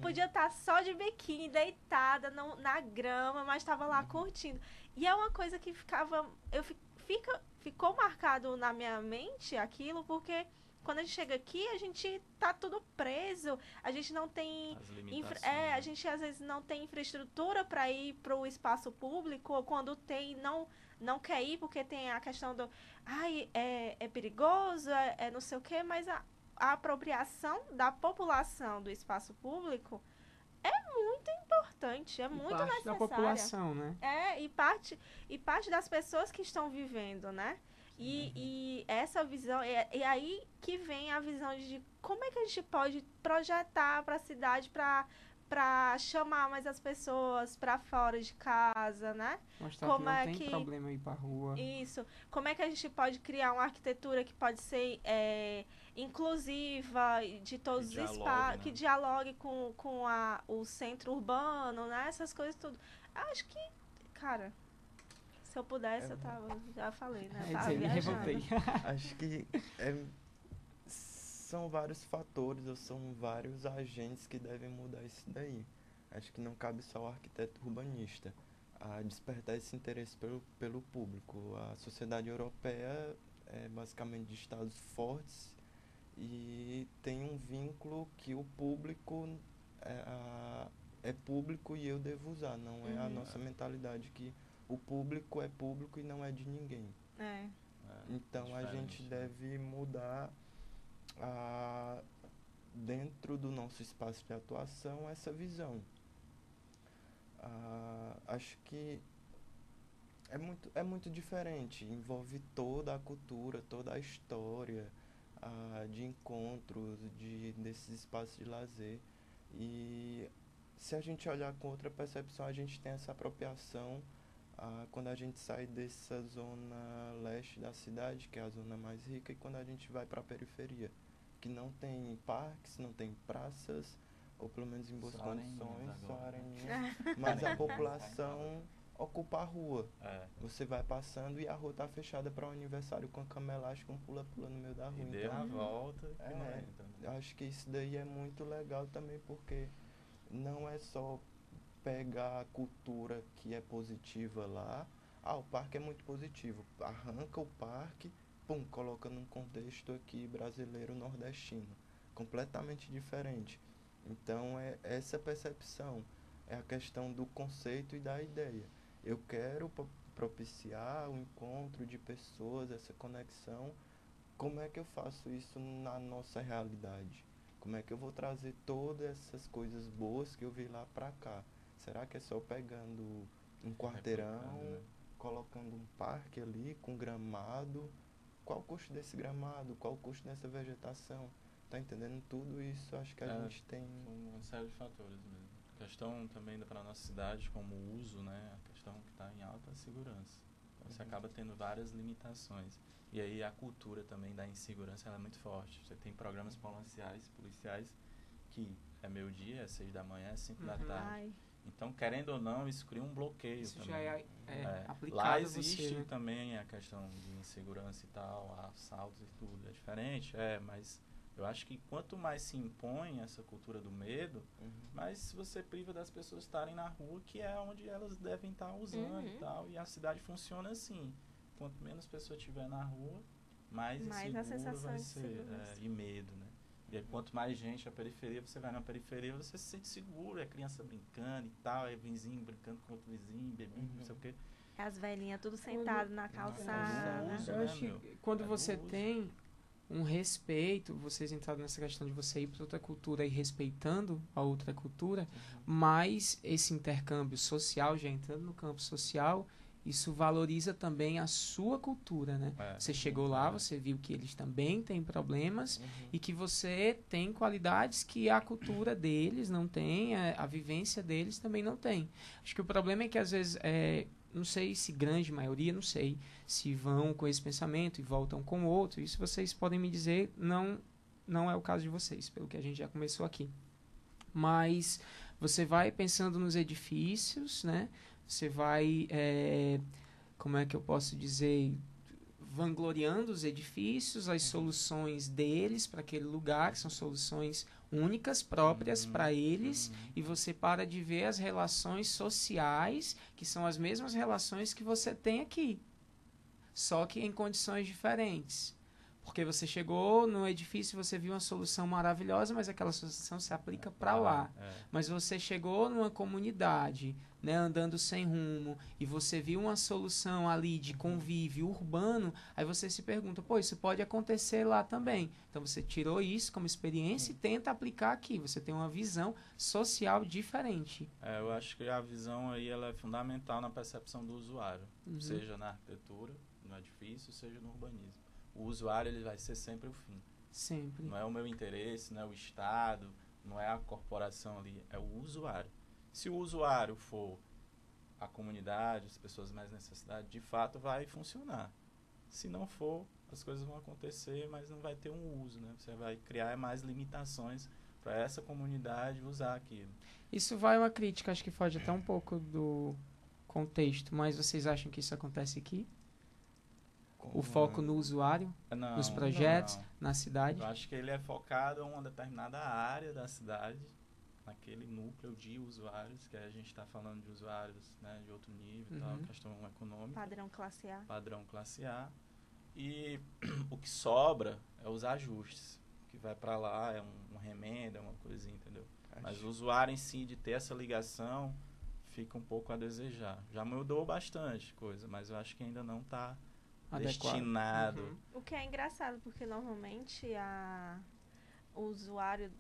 Podia estar só de biquíni, deitada na grama, mas estava lá curtindo. E é uma coisa que ficou marcado na minha mente aquilo, porque quando a gente chega aqui, a gente tá tudo preso, a gente não tem... As limitações. a gente às vezes não tem infraestrutura para ir para o espaço público, ou quando tem, não quer ir, porque tem a questão do... é perigoso, é não sei o quê, mas a apropriação da população do espaço público é muito importante, é muito Parte da necessária. população, né? E parte das pessoas que estão vivendo, né? E essa visão, e aí que vem a visão de como é que a gente pode projetar para a cidade para chamar mais as pessoas para fora de casa, né? Mostrar Como que não é tem que- problema ir pra rua. Isso. Como é que a gente pode criar uma arquitetura que pode ser inclusiva, de todos os dialogue, espaços, né? que dialogue com o centro urbano, né? Essas coisas tudo. Acho que, cara, se eu pudesse, eu já falei, né? É, Tava me viajando. revoltei. Acho que são vários fatores ou são vários agentes que devem mudar isso daí. Acho que não cabe só ao arquiteto urbanista a despertar esse interesse pelo público. A sociedade europeia é basicamente de estados fortes e tem um vínculo que o público é público e eu devo usar, não é a nossa mentalidade que o público é público e não é de ninguém. É. Então a gente deve mudar dentro do nosso espaço de atuação essa visão. Acho que é muito diferente, envolve toda a cultura, toda a história de encontros, desses espaços de lazer. E se a gente olhar com outra percepção, a gente tem essa apropriação quando a gente sai dessa zona leste da cidade, que é a zona mais rica, e quando a gente vai para a periferia, que não tem parques, não tem praças, ou pelo menos em boas condições, só areninha, mas a população ocupa a rua. Você vai passando e a rua tá fechada para um aniversário com a cama elástica, um pula-pula no meio da rua. E deu a volta e não entra. Eu acho que isso daí é muito legal também, porque não é só pegar a cultura que é positiva lá. O parque é muito positivo. Arranca o parque, coloca num contexto aqui brasileiro nordestino. Completamente diferente. Então, é essa percepção. É a questão do conceito e da ideia. Eu quero propiciar o encontro de pessoas, essa conexão. Como é que eu faço isso na nossa realidade? Como é que eu vou trazer todas essas coisas boas que eu vi lá pra cá? Será que é só pegando um quarteirão, colocando um parque ali com gramado? Qual o custo desse gramado? Qual o custo dessa vegetação? Tá entendendo? Tudo isso acho que a gente tem... Uma série de fatores mesmo. A questão também para a nossa cidade, como o uso, né? A questão que está em alta segurança. Então, você acaba tendo várias limitações. E aí a cultura também da insegurança ela é muito forte. Você tem programas policiais, que é meio-dia, é 6 da manhã, é 5 da tarde. Então, querendo ou não, isso cria um bloqueio isso também. Já é aplicado. Lá existe você, né? também a questão de insegurança e tal, assaltos e tudo. É diferente, mas eu acho que quanto mais se impõe essa cultura do medo, mais você priva das pessoas estarem na rua, que é onde elas devem estar usando e tal. E a cidade funciona assim. Quanto menos pessoa tiver na rua, mais inseguro vai ser. E medo, né? E aí, quanto mais gente na periferia, você vai na periferia, você se sente seguro, é criança brincando e tal, é vizinho brincando com outro vizinho, bebendo, não sei o quê. É as velhinhas tudo sentado na calçada. Eu acho que quando você tem um respeito, vocês entraram nessa questão de você ir para outra cultura e respeitando a outra cultura, mas esse intercâmbio social, já entrando no campo social, isso valoriza também a sua cultura, né? Você chegou lá, você viu que eles também têm problemas e que você tem qualidades que a cultura deles não tem, a vivência deles também não tem. Acho que o problema é que às vezes, não sei se grande maioria, não sei, se vão com esse pensamento e voltam com o outro. Isso vocês podem me dizer, não é o caso de vocês, pelo que a gente já começou aqui. Mas você vai pensando nos edifícios, né? Você vai, como é que eu posso dizer, vangloriando os edifícios, as soluções deles para aquele lugar, que são soluções únicas, próprias para eles, e você para de ver as relações sociais, que são as mesmas relações que você tem aqui, só que em condições diferentes. Porque você chegou no edifício e você viu uma solução maravilhosa, mas aquela solução se aplica para lá. Mas você chegou numa comunidade, né, andando sem rumo, e você viu uma solução ali de convívio urbano, aí você se pergunta, isso pode acontecer lá também. Então você tirou isso como experiência e tenta aplicar aqui. Você tem uma visão social diferente. Eu acho que a visão aí ela é fundamental na percepção do usuário, seja na arquitetura, no edifício, seja no urbanismo. O usuário ele vai ser sempre o fim. Sempre. Não é o meu interesse, não é o Estado, não é a corporação ali, é o usuário. Se o usuário for a comunidade, as pessoas mais necessitadas, de fato vai funcionar. Se não for, as coisas vão acontecer, mas não vai ter um uso, né? Você vai criar mais limitações para essa comunidade usar aquilo. Isso vai uma crítica, acho que foge até um pouco do contexto, mas vocês acham que isso acontece aqui? O foco no usuário, nos projetos, na cidade? Eu acho que ele é focado em uma determinada área da cidade, naquele núcleo de usuários, que a gente está falando de usuários, né, de outro nível, tal, questão econômica. Padrão classe A. Padrão classe A. E o que sobra é os ajustes, que vai para lá, é um remendo, é uma coisinha, entendeu? Mas Acho- o usuário em si, de ter essa ligação, fica um pouco a desejar. Já mudou bastante coisa, mas eu acho que ainda não está Adequado. destinado. Uhum. O que é engraçado, porque normalmente o usuário,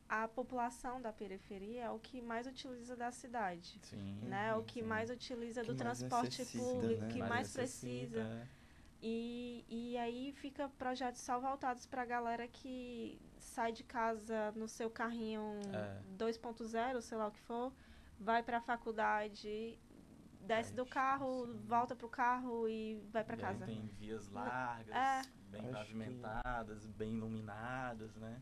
a população da periferia é o que mais utiliza da cidade. Sim. Né? O que sim. mais utiliza Que do mais transporte necessita, público, né? que mais necessita, precisa. E aí fica projetos só voltados para a galera que sai de casa no seu carrinho É. 2.0, sei lá o que for, vai para a faculdade, desce do carro, sim. volta pro carro e vai para E aí casa. tem vias largas, É. bem Acho pavimentadas, bem iluminadas, né?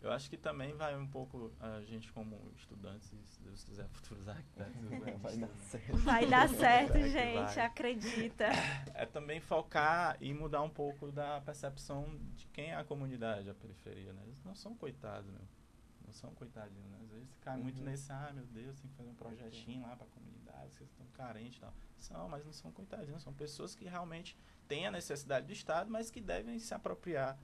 Eu acho que também vai um pouco a gente como estudantes, se Deus quiser, futuros arquitetos. Vai dar certo. Vai dar certo, É que gente, vai. acredita. É também focar e mudar um pouco da percepção de quem é a comunidade, a periferia, né? Eles não são coitados, meu. Não são coitadinhos, né? Às vezes cai muito Uhum. nesse, meu Deus, tem que fazer um projetinho lá pra comunidade, vocês estão carentes e tal. São, mas não são coitadinhos, são pessoas que realmente têm a necessidade do Estado, mas que devem se apropriar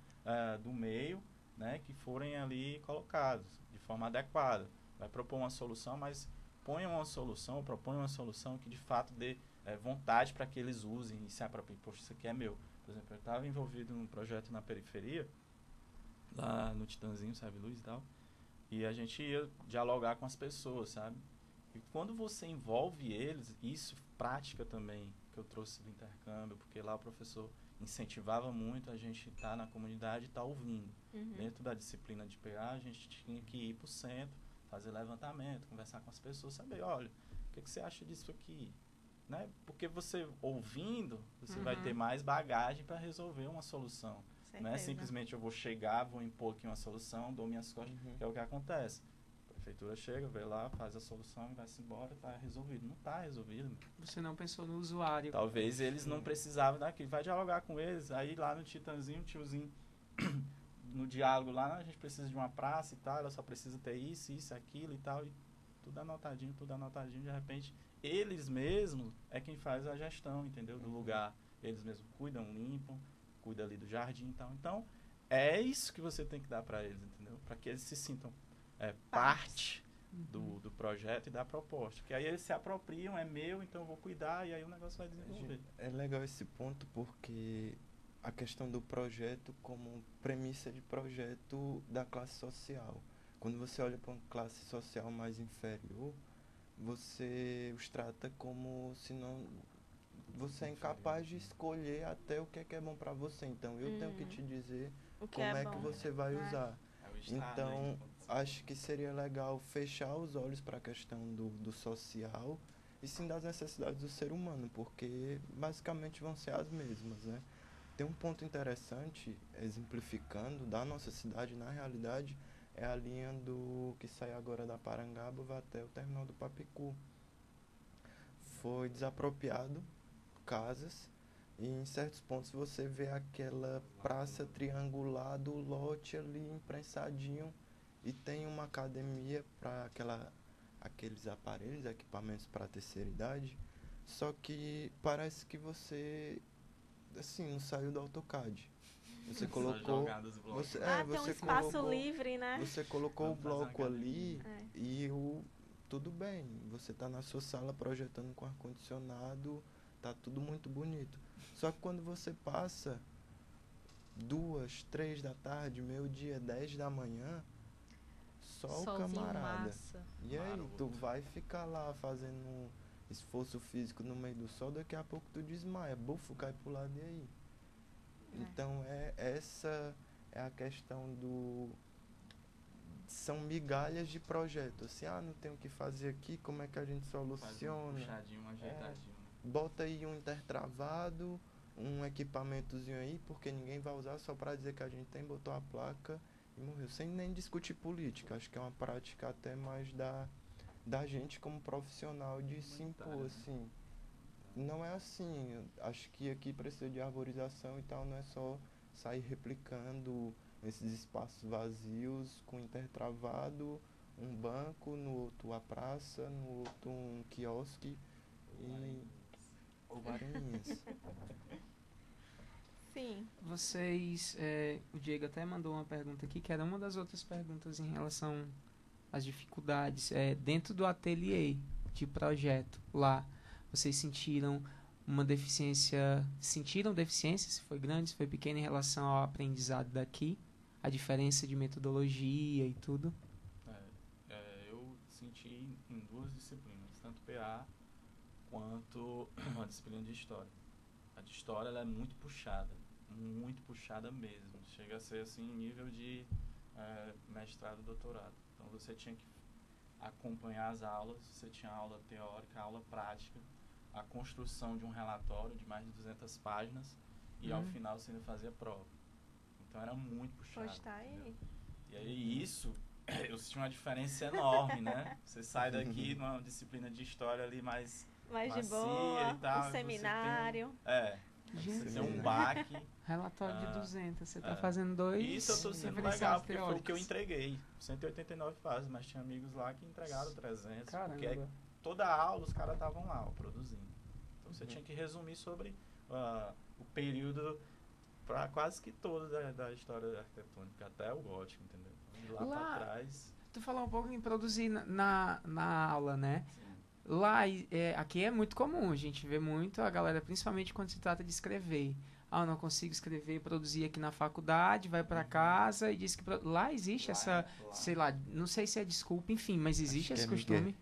do meio, né? Que forem ali colocados de forma adequada. Vai propor uma solução, mas proponha uma solução que de fato dê vontade para que eles usem e se apropriem. Poxa, isso aqui é meu. Por exemplo, eu estava envolvido num projeto na periferia, lá no Titanzinho, sabe, Luz e tal, e a gente ia dialogar com as pessoas, sabe? E quando você envolve eles, isso prática também, que eu trouxe do intercâmbio, porque lá o professor incentivava muito a gente estar na comunidade e estar ouvindo. Uhum. Dentro da disciplina de PA, a gente tinha que ir para o centro, fazer levantamento, conversar com as pessoas, saber, olha, o que você acha disso aqui? Né? Porque você ouvindo, você vai ter mais bagagem para resolver uma solução. Não é Certeza. simplesmente eu vou chegar, vou impor aqui uma solução, dou minhas costas, Uhum. que é o que acontece. A prefeitura chega, vê lá, faz a solução, vai-se embora, tá resolvido. Não tá resolvido. Você não pensou no usuário. Talvez eles não precisavam daquilo. Vai dialogar com eles. Aí lá no Titanzinho, tiozinho, no diálogo lá, a gente precisa de uma praça e tal, ela só precisa ter isso, aquilo e tal. E tudo anotadinho, de repente, eles mesmos é quem faz a gestão, entendeu? Do lugar. Eles mesmos cuidam, limpam, cuidam ali do jardim e tal. Então, é isso que você tem que dar para eles, entendeu? Para que eles se sintam parte do projeto e da proposta. Que aí eles se apropriam, é meu, então eu vou cuidar, e aí o negócio vai desenvolver. É legal esse ponto porque a questão do projeto como premissa de projeto da classe social. Quando você olha para uma classe social mais inferior, você os trata como se não... Você é incapaz de escolher até o que é bom para você. Então, eu tenho que te dizer O que como é bom, que você vai né? usar. É o Estado, Então, né? acho que seria legal fechar os olhos para a questão do social e sim das necessidades do ser humano, porque basicamente vão ser as mesmas, né? Tem um ponto interessante, exemplificando, da nossa cidade, na realidade, é a linha do que sai agora da Parangaba, vai até o terminal do Papicu. Foi desapropriado casas e em certos pontos você vê aquela praça triangular do lote ali imprensadinho e tem uma academia para aqueles aparelhos, equipamentos para a terceira idade, só que parece que você assim não saiu do AutoCAD. Você Só colocou jogar dos blocos. você, Tem um você espaço colocou, livre, né? você colocou o Vamos fazer uma bloco ali academia. e tudo bem, você está na sua sala projetando com ar-condicionado, tá tudo muito bonito. Só que quando você passa 2, 3 da tarde, meio-dia, 10 da manhã, só o Solzinho camarada. massa. E aí, Maroto. tu vai ficar lá fazendo um esforço físico no meio do sol, daqui a pouco tu desmaia, bufo, cai pro lado e aí. Então, essa é a questão do... São migalhas de projeto. Assim, não tem o que fazer aqui, como é que a gente Faz um soluciona? puxadinho, um ajeitadinho. Bota aí um intertravado, um equipamentozinho aí, porque ninguém vai usar só para dizer que a gente tem, botou a placa e morreu. Sem nem discutir política. Acho que é uma prática até mais da gente como profissional de se impor, Humanitária, né? assim. Não é assim. Acho que aqui precisa de arborização e tal, não é só sair replicando esses espaços vazios com intertravado, um banco, no outro a praça, no outro um quiosque ou vareninhas. Sim. vocês... o Diego até mandou uma pergunta aqui, que era uma das outras perguntas em relação às dificuldades. Dentro do ateliê de projeto lá, vocês sentiram uma deficiência... Sentiram deficiência, se foi grande, se foi pequena, em relação ao aprendizado daqui? A diferença de metodologia e tudo? Eu senti em duas disciplinas, tanto PA quanto uma disciplina de História. A de História ela é muito puxada mesmo. Chega a ser assim nível de mestrado, doutorado. Então você tinha que acompanhar as aulas, você tinha aula teórica, aula prática, a construção de um relatório de mais de 200 páginas e ao final você ainda fazia prova. Então era muito puxado. Pois tá aí. E aí isso, eu senti uma diferença enorme, né? Você sai daqui numa disciplina de História ali mais Mais de macia boa, e tal, o e seminário. Você tem um baque. Relatório de 200, você tá fazendo 2... Isso eu tô sendo legal, porque foi o que eu entreguei. 189 páginas, mas tinha amigos lá que entregaram 300. Caramba. Porque toda a aula os caras estavam lá, produzindo. Então você tinha que resumir sobre o período, para quase que todo da história arquitetônica, até o gótico, entendeu? De lá para trás. Tu falou um pouco em produzir na aula, né? Sim. Lá, aqui é muito comum, a gente vê muito a galera, principalmente quando se trata de escrever. Eu não consigo escrever, produzir aqui na faculdade, vai para casa e diz que... Lá existe essa, sei lá, não sei se é desculpa, enfim, mas existe esse costume.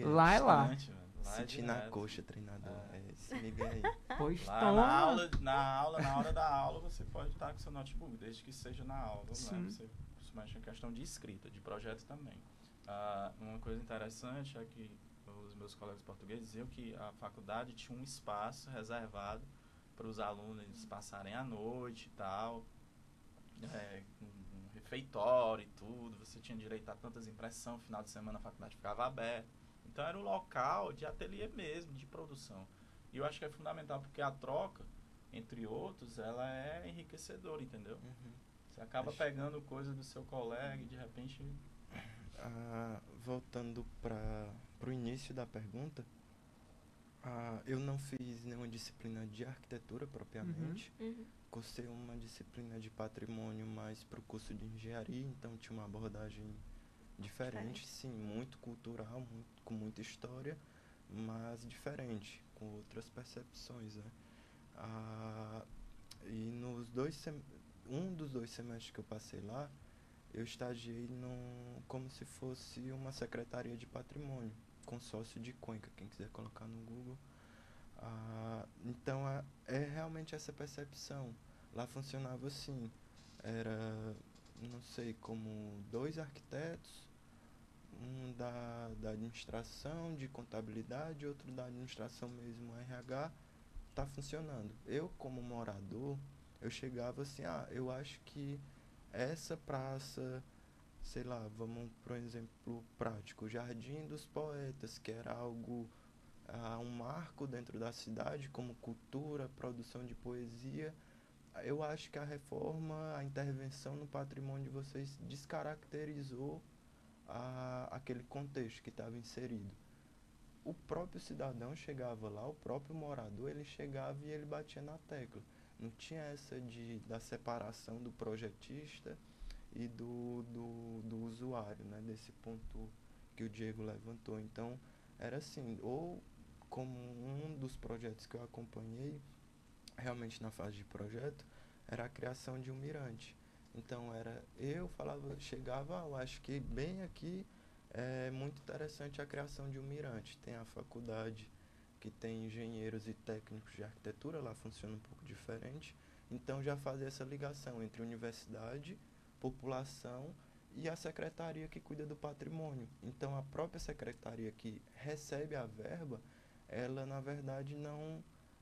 Lá é lá. Sentir na coxa, treinador. Esse Miguel aí. Pois lá na hora da aula, você pode estar com seu notebook, desde que seja na aula, né? Você mexe em questão de escrita, de projeto também. Uma coisa interessante é que os meus colegas portugueses diziam que a faculdade tinha um espaço reservado para os alunos passarem a noite e tal, um refeitório e tudo, você tinha direito a tantas impressões, final de semana a faculdade ficava aberta. Então era um local de ateliê mesmo, de produção. E eu acho que é fundamental porque a troca, entre outros, ela é enriquecedora, entendeu? Você acaba pegando coisa do seu colega e de repente... Voltando para o início da pergunta, eu não fiz nenhuma disciplina de arquitetura propriamente. Cursei uma disciplina de patrimônio mais para o curso de engenharia, então tinha uma abordagem diferente, sim, muito cultural, com muita história, mas diferente, com outras percepções, né? E um dos 2 semestres que eu passei lá, eu estagiei como se fosse uma secretaria de patrimônio, consórcio de Cuenca, quem quiser colocar no Google. Então é realmente essa percepção. Lá funcionava assim, era, não sei, como 2 arquitetos, um da administração, de contabilidade, outro da administração mesmo, RH, tá funcionando. Eu, como morador, eu chegava assim, eu acho que essa praça, sei lá, vamos para um exemplo prático, Jardim dos Poetas, que era algo, um marco dentro da cidade, como cultura, produção de poesia. Eu acho que a reforma, a intervenção no patrimônio de vocês descaracterizou aquele contexto que estava inserido. O próprio cidadão chegava lá, o próprio morador, ele chegava e ele batia na tecla. Não tinha essa da separação do projetista e do usuário, né? Desse ponto que o Diego levantou. Então, era assim, ou como um dos projetos que eu acompanhei, realmente na fase de projeto, era a criação de um mirante. Então, chegava, eu acho que bem aqui é muito interessante a criação de um mirante. Tem a faculdade que tem engenheiros e técnicos de arquitetura, lá funciona um pouco diferente. Então, já fazer essa ligação entre universidade, população e a secretaria que cuida do patrimônio. Então, a própria secretaria que recebe a verba, ela, na verdade,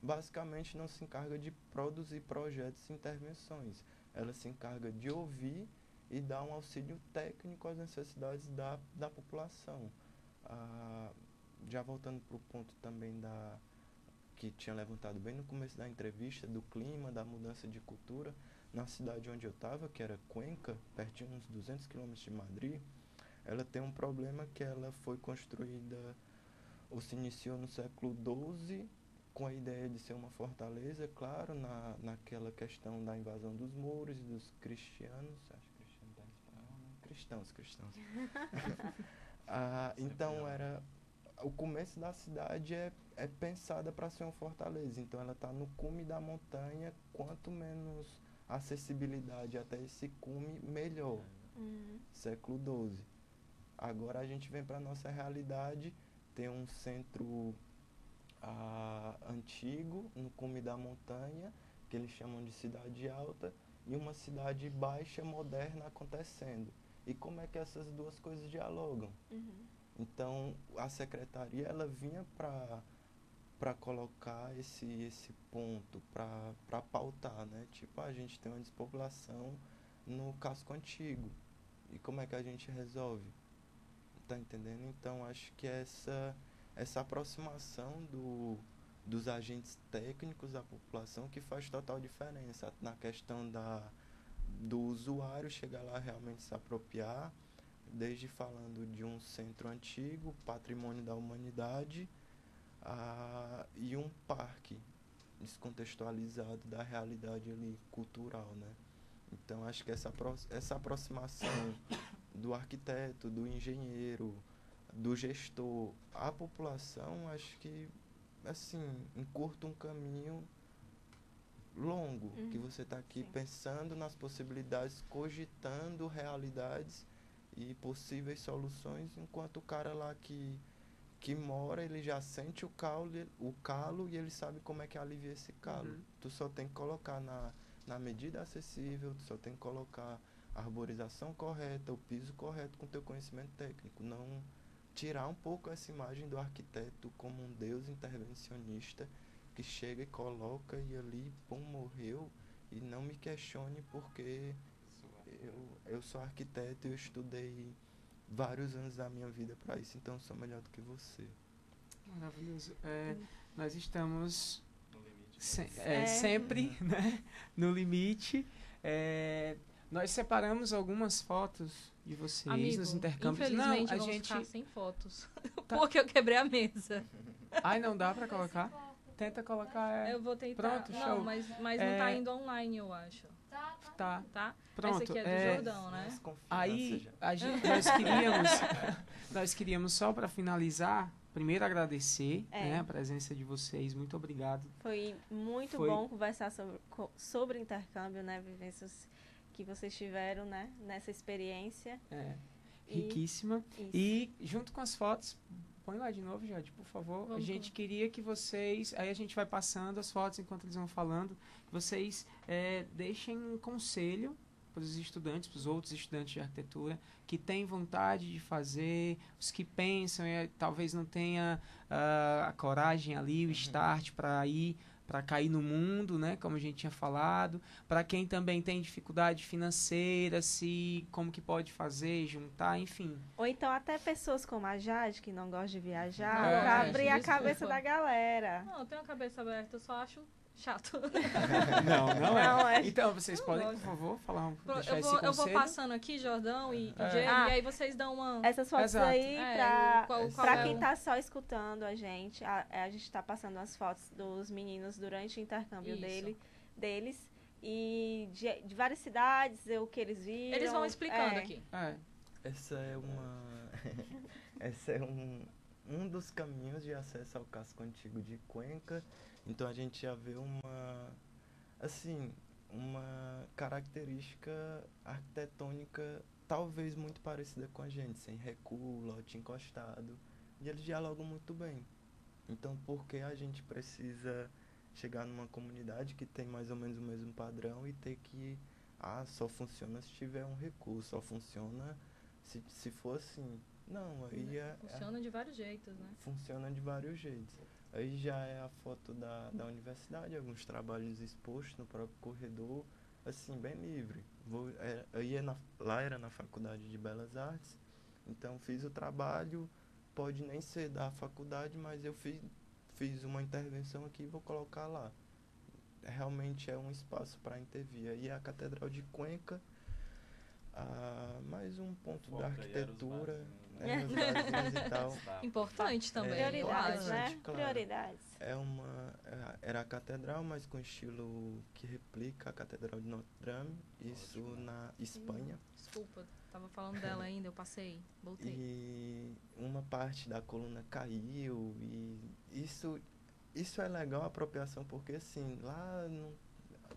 basicamente não se encarga de produzir projetos e intervenções. Ela se encarga de ouvir e dar um auxílio técnico às necessidades da população. Já voltando para o ponto também que tinha levantado bem no começo da entrevista, do clima, da mudança de cultura, na cidade onde eu estava, que era Cuenca, pertinho uns 200 quilômetros de Madrid, ela tem um problema que ela foi construída, ou se iniciou no século XII, com a ideia de ser uma fortaleza, claro, naquela questão da invasão dos muros e dos cristianos, acho que cristianos da Espanha, não, cristãos. Então o começo da cidade é pensada para ser uma fortaleza, então ela está no cume da montanha, quanto menos acessibilidade até esse cume, melhor. Século XII. Agora a gente vem para a nossa realidade, tem um centro antigo, no cume da montanha, que eles chamam de cidade alta, e uma cidade baixa, moderna acontecendo. E como é que essas duas coisas dialogam? Então, a secretaria, ela vinha para colocar esse ponto, para pautar, né? Tipo, a gente tem uma despopulação no casco antigo. E como é que a gente resolve? Tá entendendo? Então, acho que essa aproximação dos agentes técnicos à população que faz total diferença na questão do usuário chegar lá realmente se apropriar, desde falando de um centro antigo, patrimônio da humanidade, e um parque descontextualizado da realidade ali cultural, né? Então, acho que essa aproximação do arquiteto, do engenheiro, do gestor, à população, acho que, assim, encurta um caminho longo, que você está aqui pensando nas possibilidades, cogitando realidades e possíveis soluções, enquanto o cara lá que mora, ele já sente o calo e ele sabe como é que alivia esse calo. Tu só tem que colocar na medida acessível, tu só tem que colocar a arborização correta, o piso correto com teu conhecimento técnico. Não tirar um pouco essa imagem do arquiteto como um deus intervencionista que chega e coloca e ali, pum, morreu. E não me questione porque eu sou arquiteto e eu estudei vários anos da minha vida para isso, então eu sou melhor do que você. Maravilhoso. Nós estamos No limite. sempre, né, no limite. Nós separamos algumas fotos de vocês Amigo, nos intercâmbios. infelizmente Não, a vamos gente... ficar sem fotos. Tá. Porque eu quebrei a mesa. Ai, não dá pra colocar? Tenta colocar. Eu vou tentar. Pronto, não, show. mas não tá indo online, eu acho. Tá. Tá? Pronto. Essa aqui é do Jordão, né? Aí, nós queríamos só para finalizar, primeiro agradecer, né, a presença de vocês. Muito obrigado. Foi muito bom conversar sobre intercâmbio, né, vivências que vocês tiveram, né, nessa experiência. Riquíssima. E junto com as fotos, põe lá de novo, Jade, por favor. A gente queria que vocês, aí a gente vai passando as fotos enquanto eles vão falando, que vocês deixem um conselho para os estudantes, para os outros estudantes de arquitetura, que têm vontade de fazer, os que pensam e talvez não tenha a coragem ali, o start para cair no mundo, né, como a gente tinha falado, para quem também tem dificuldade financeira, como que pode fazer, juntar, enfim. Ou então até pessoas como a Jade, que não gosta de viajar, É. para abrir a Desculpa. cabeça da galera. Não, eu tenho a cabeça aberta, eu só acho chato. Não é. é. Então, vocês Não podem, gosto. por favor, deixar Eu esse vou conselho? passando aqui, Jordão e Diego, Ah. e aí vocês dão uma... Essas fotos Exato. aí, qual pra é quem o- tá só escutando a gente tá passando as fotos dos meninos durante o intercâmbio Isso. deles. E de várias cidades, o que eles viram. Eles vão explicando aqui. Essa é um dos caminhos de acesso ao casco antigo de Cuenca. Então a gente já vê uma característica arquitetônica talvez muito parecida com a gente, sem recuo, lote encostado, e eles dialogam muito bem. Então por que a gente precisa chegar numa comunidade que tem mais ou menos o mesmo padrão e ter que só funciona se tiver um recuo, só funciona se for assim? Não, aí Funciona de vários jeitos, né? funciona de vários jeitos. Aí já é a foto da universidade, alguns trabalhos expostos no próprio corredor, assim, bem livre. Lá era na Faculdade de Belas Artes, então fiz o trabalho, pode nem ser da faculdade, mas eu fiz uma intervenção aqui e vou colocar lá. Realmente é um espaço para intervir. Aí a Catedral de Cuenca, mais um ponto da arquitetura. Os barzinhos e tal. Importante também. Prioridades, eu né? acho. claro. Prioridades. Era a catedral, mas com estilo que replica a Catedral de Notre Dame, isso na Espanha. Desculpa, tava falando dela ainda, eu passei, voltei. E uma parte da coluna caiu, e isso é legal, a apropriação, porque assim, lá no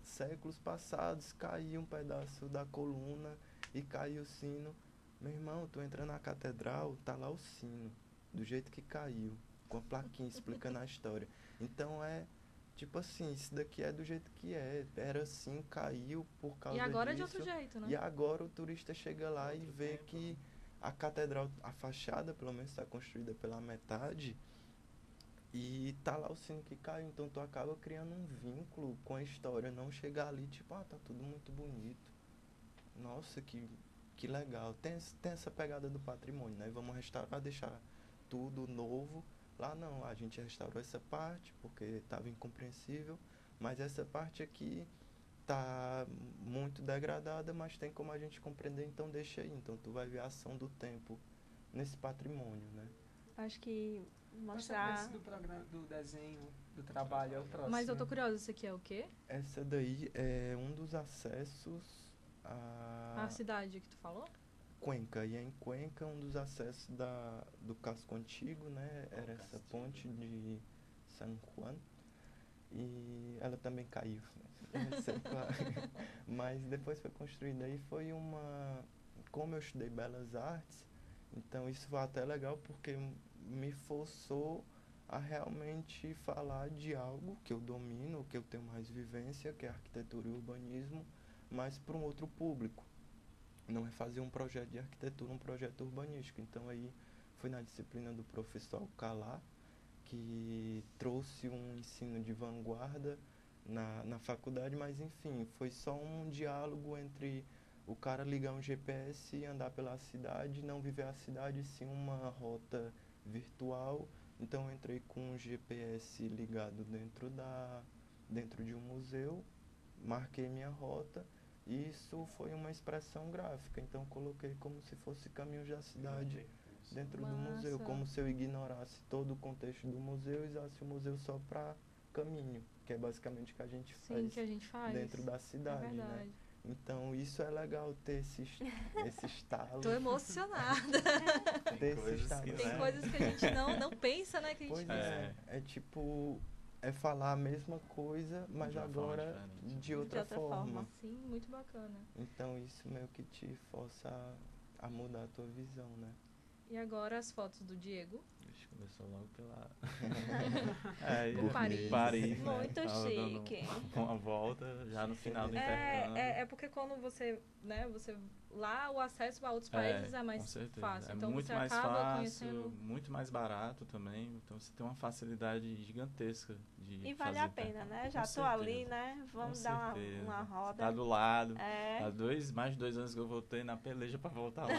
séculos passados caiu um pedaço da coluna e caiu o sino. Meu irmão, tu entra na catedral, tá lá o sino, do jeito que caiu, com a plaquinha explicando a história. Então tipo assim, isso daqui é do jeito que é, era assim, caiu por causa E agora é de disso. outro jeito, né? E agora o turista chega lá e vê que a catedral, a fachada pelo menos está construída pela metade e tá lá o sino que caiu. Então tu acaba criando um vínculo com a história, não chegar ali tipo, tá tudo muito bonito. Nossa, que legal. Tem essa pegada do patrimônio, né? Vamos restaurar, deixar tudo novo. Lá não, a gente restaurou essa parte porque estava incompreensível, mas essa parte aqui tá muito degradada, mas tem como a gente compreender, então deixa aí. Então tu vai ver a ação do tempo nesse patrimônio, né? Acho que Esse mostrar... do programa, do desenho, do trabalho é o próximo. Mas eu tô curiosa, isso aqui é o quê? Essa daí é um dos acessos A cidade que tu falou? Cuenca. E em Cuenca, um dos acessos do casco antigo, né? Era essa ponte de San Juan. E ela também caiu. Mas depois foi construída aí. Foi como eu estudei Belas Artes, então isso foi até legal porque me forçou a realmente falar de algo que eu domino, que eu tenho mais vivência, que é arquitetura e urbanismo, mas para um outro público. Não é fazer um projeto de arquitetura, um projeto urbanístico. Então aí foi na disciplina do professor Alcalá, que trouxe um ensino de vanguarda na faculdade, mas enfim, foi só um diálogo entre o cara ligar um GPS e andar pela cidade, não viver a cidade, sim uma rota virtual. Então eu entrei com um GPS ligado dentro de um museu, marquei minha rota, e isso foi uma expressão gráfica. Então coloquei como se fosse caminhos da cidade dentro do museu, como se eu ignorasse todo o contexto do museu e usasse o museu só para caminho, que é basicamente o que a gente faz, Sim, que a gente faz. dentro da cidade, É né? verdade. Então isso é legal ter esse estalo. Tô emocionada. Ter esse coisas estalo, que, Tem né? coisas que a gente não pensa, né? Que a gente Pois é tipo, é falar a mesma coisa, mas De uma forma agora diferente. de outra forma. Sim, muito bacana. Então isso meio que te força a mudar a tua visão, né? E agora as fotos do Diego. Deixa eu começar logo pela. Por Paris. Paris, né? Muito Tava dando chique. uma volta já no final do intercâmbio. É porque quando você, né, lá o acesso a outros países é com mais certeza. fácil. É Então muito você mais acaba fácil, conhecendo. muito mais barato também. Então você tem uma facilidade gigantesca de E vale fazer a pena, intercâmbio. né? Com Já tô certeza. ali, né? Vamos Com dar certeza. uma Você roda. tá do lado. É. Há mais de 2 anos que eu voltei na peleja pra voltar lá.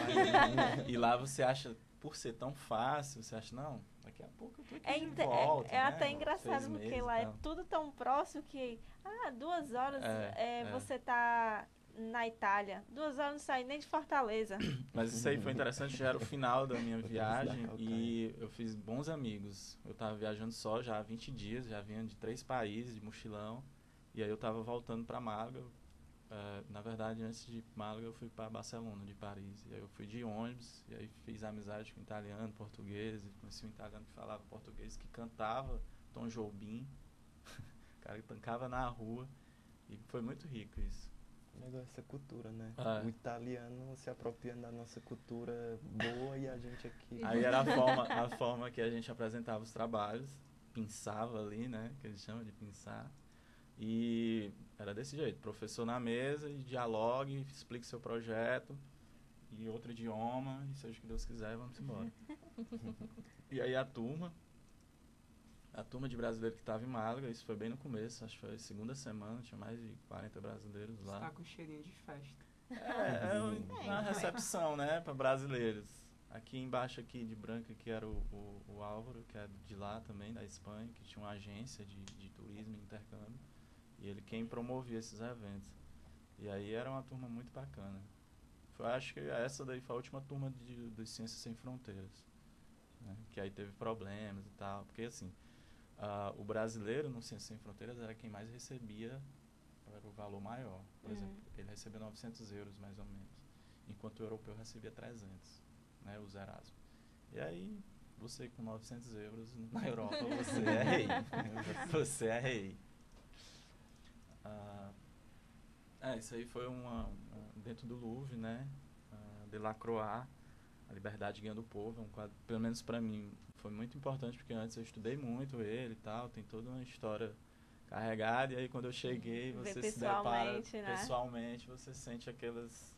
E lá você acha, por ser tão fácil, você acha, não, daqui a pouco eu tô aqui de volta, É né? até engraçado 6 porque meses lá e é tal. tudo tão próximo que 2 horas É. você tá na Itália. 2 horas não sai nem de Fortaleza. Mas isso aí foi interessante, já era o final da minha viagem da e eu fiz bons amigos. Eu tava viajando só já há 20 dias, já vinha de 3 países, de mochilão. E aí eu tava voltando para Málaga. Na verdade, antes de Málaga eu fui para Barcelona, de Paris. E aí eu fui de ônibus, e aí fiz amizade com italiano, português. E conheci um italiano que falava português, que cantava Tom Jobim. O cara que tancava na rua. E foi muito rico isso. O negócio é essa cultura, né? É. O italiano se apropriando da nossa cultura boa e a gente aqui. Aí era a forma que a gente apresentava os trabalhos, pinçava ali, né, que eles chamam de pinçar. E era desse jeito, professor na mesa, e dialogue, explique seu projeto, e outro idioma, e seja o que Deus quiser, vamos embora. E aí a turma de brasileiros que estava em Málaga, isso foi bem no começo, acho que foi a segunda semana, tinha mais de 40 brasileiros lá. Você tá com cheirinho de festa. Uma recepção, né, para brasileiros. Aqui embaixo aqui de branca que era o Álvaro, que é de lá também, da Espanha, que tinha uma agência de turismo e intercâmbio. E ele quem promovia esses eventos. E aí era uma turma muito bacana. Eu acho que essa daí foi a última turma de Ciências Sem Fronteiras, né? Que aí teve problemas e tal, porque assim, o brasileiro no Ciências Sem Fronteiras era quem mais recebia, era o valor maior. Por exemplo, ele recebia 900 euros mais ou menos, enquanto o europeu recebia 300, né, os Erasmus. E aí, você com 900 euros na Europa, você é rei. Você é rei. Isso aí foi dentro do Louvre, né? Delacroix, A Liberdade Guiando o Povo. É um quadro, pelo menos para mim, foi muito importante, porque antes eu estudei muito ele e tal, tem toda uma história carregada, e aí quando eu cheguei, você se depara né? pessoalmente, você sente aquelas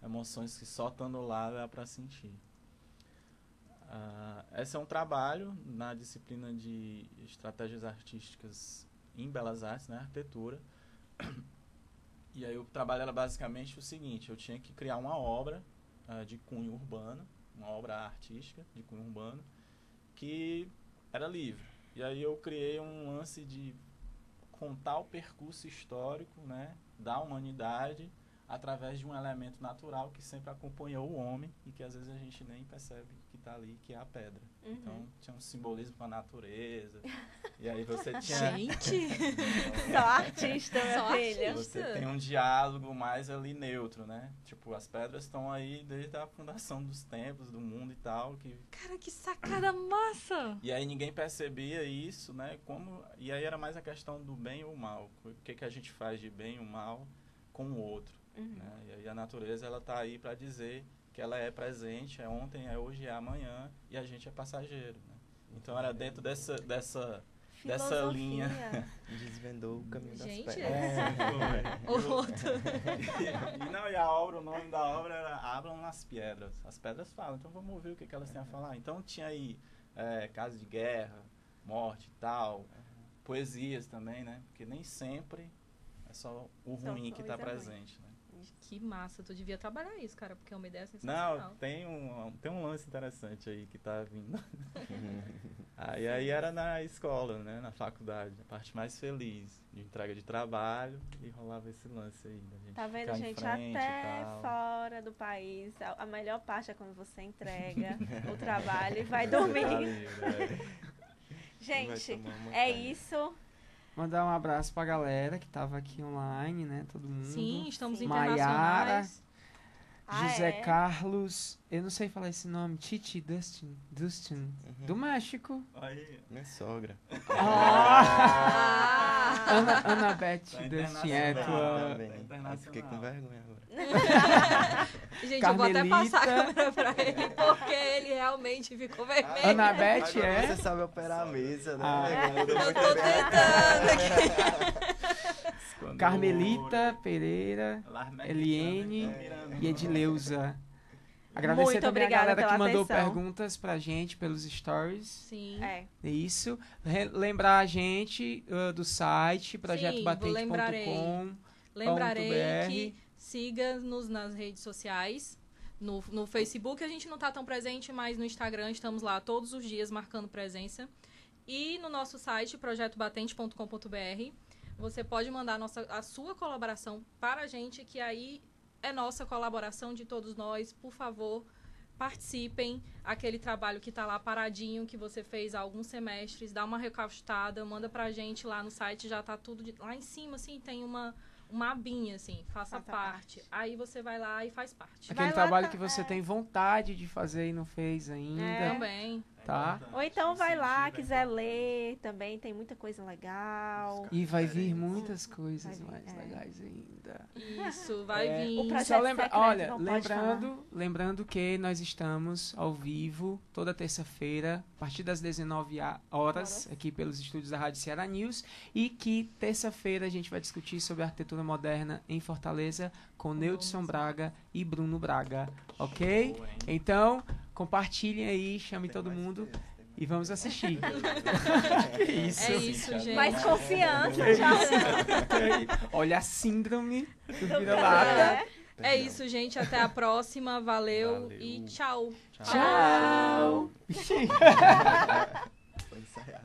emoções que só estando lá dá para sentir. Esse é um trabalho na disciplina de estratégias artísticas em Belas Artes, né, arquitetura. E aí o trabalho era basicamente o seguinte: eu tinha que criar uma obra de cunho urbano, uma obra artística de cunho urbano, que era livre. E aí eu criei um lance de contar o percurso histórico, né, da humanidade através de um elemento natural que sempre acompanhou o homem e que às vezes a gente nem percebe que está ali, que é a pedra. Então tinha um simbolismo com a natureza. E aí você tinha... Gente! Só artista, minha filha. Você tem um diálogo mais ali neutro, né? Tipo, as pedras estão aí desde a fundação dos templos, do mundo e tal. Cara, que sacada massa! E aí ninguém percebia isso, né? E aí era mais a questão do bem ou mal. O que a gente faz de bem ou mal com o outro. Né? E aí a natureza, ela tá aí para dizer que ela é presente, é ontem, é hoje, é amanhã, e a gente é passageiro, né? Então era dentro dessa linha. Desvendou o caminho das Gente, pedras. E a obra, o nome da obra era Abram as Pedras. As pedras falam, então vamos ouvir o que elas têm a falar. Então tinha aí casos de guerra, morte e tal, poesias também, né? Porque nem sempre é só o ruim que está presente, né? Que massa, tu devia trabalhar isso, cara, porque é uma ideia sensacional. Não, tem um lance interessante aí que tá vindo. aí era na escola, né, na faculdade, a parte mais feliz, de entrega de trabalho, e rolava esse lance aí da gente. Tá vendo, ficar em gente? frente Até e tal. fora do país, a melhor parte é quando você entrega o trabalho e vai dormir. Gente, é isso. Mandar um abraço pra galera que tava aqui online, né? Todo mundo. Sim, estamos Maiara, internacionais. José Carlos, eu não sei falar esse nome, Titi Dustin, do México. Aí, Minha sogra. Ana Beth Tá Dustin é tua... Aí fiquei com vergonha agora. Gente, Carmelita. eu vou até passar a câmera pra ele, porque ele realmente ficou vermelho. Ana Beth é? Você sabe operar a mesa, né? Eu tô tentando aqui. Carmelita Pereira, Eliene e Edileuza. Agradecer Muito também a obrigada galera que pela mandou atenção. perguntas pra gente pelos stories. Sim. É. Isso. Lembrar a gente do site, Lembrarei projetobatente.com.br. que siga-nos nas redes sociais. No Facebook a gente não tá tão presente, mas no Instagram estamos lá todos os dias marcando presença. E no nosso site, projetobatente.com.br, você pode mandar a sua colaboração para a gente, que aí é nossa colaboração de todos nós. Por favor, participem. Aquele trabalho que está lá paradinho, que você fez há alguns semestres, dá uma recaustada, manda pra gente lá no site, já tá tudo... Lá em cima, assim, tem uma abinha, assim, faça parte. Aí você vai lá e faz parte. Aquele Vai lá, trabalho que você tem vontade de fazer e não fez ainda. Também. Tá? Ou então vai lá, quiser ler também, tem muita coisa legal. E vai vir muitas coisas Vai vir, mais legais ainda. Isso, vai vir. O projeto Só lembra, secreto olha, não pode lembrando que nós estamos ao vivo toda terça-feira, a partir das 19 horas, aqui pelos estúdios da Rádio Ceará News, e que terça-feira a gente vai discutir sobre arquitetura moderna em Fortaleza com Neudson Braga e Bruno Braga, ok? Boa, hein? Então, compartilhem aí, chamem todo mundo e vamos assistir. Que isso? É isso, gente. Mais confiança já. Olha a síndrome do Do vira-lata. cara, É isso, gente. Até a próxima. Valeu. Valeu. E tchau. Tchau! Foi ensaiado.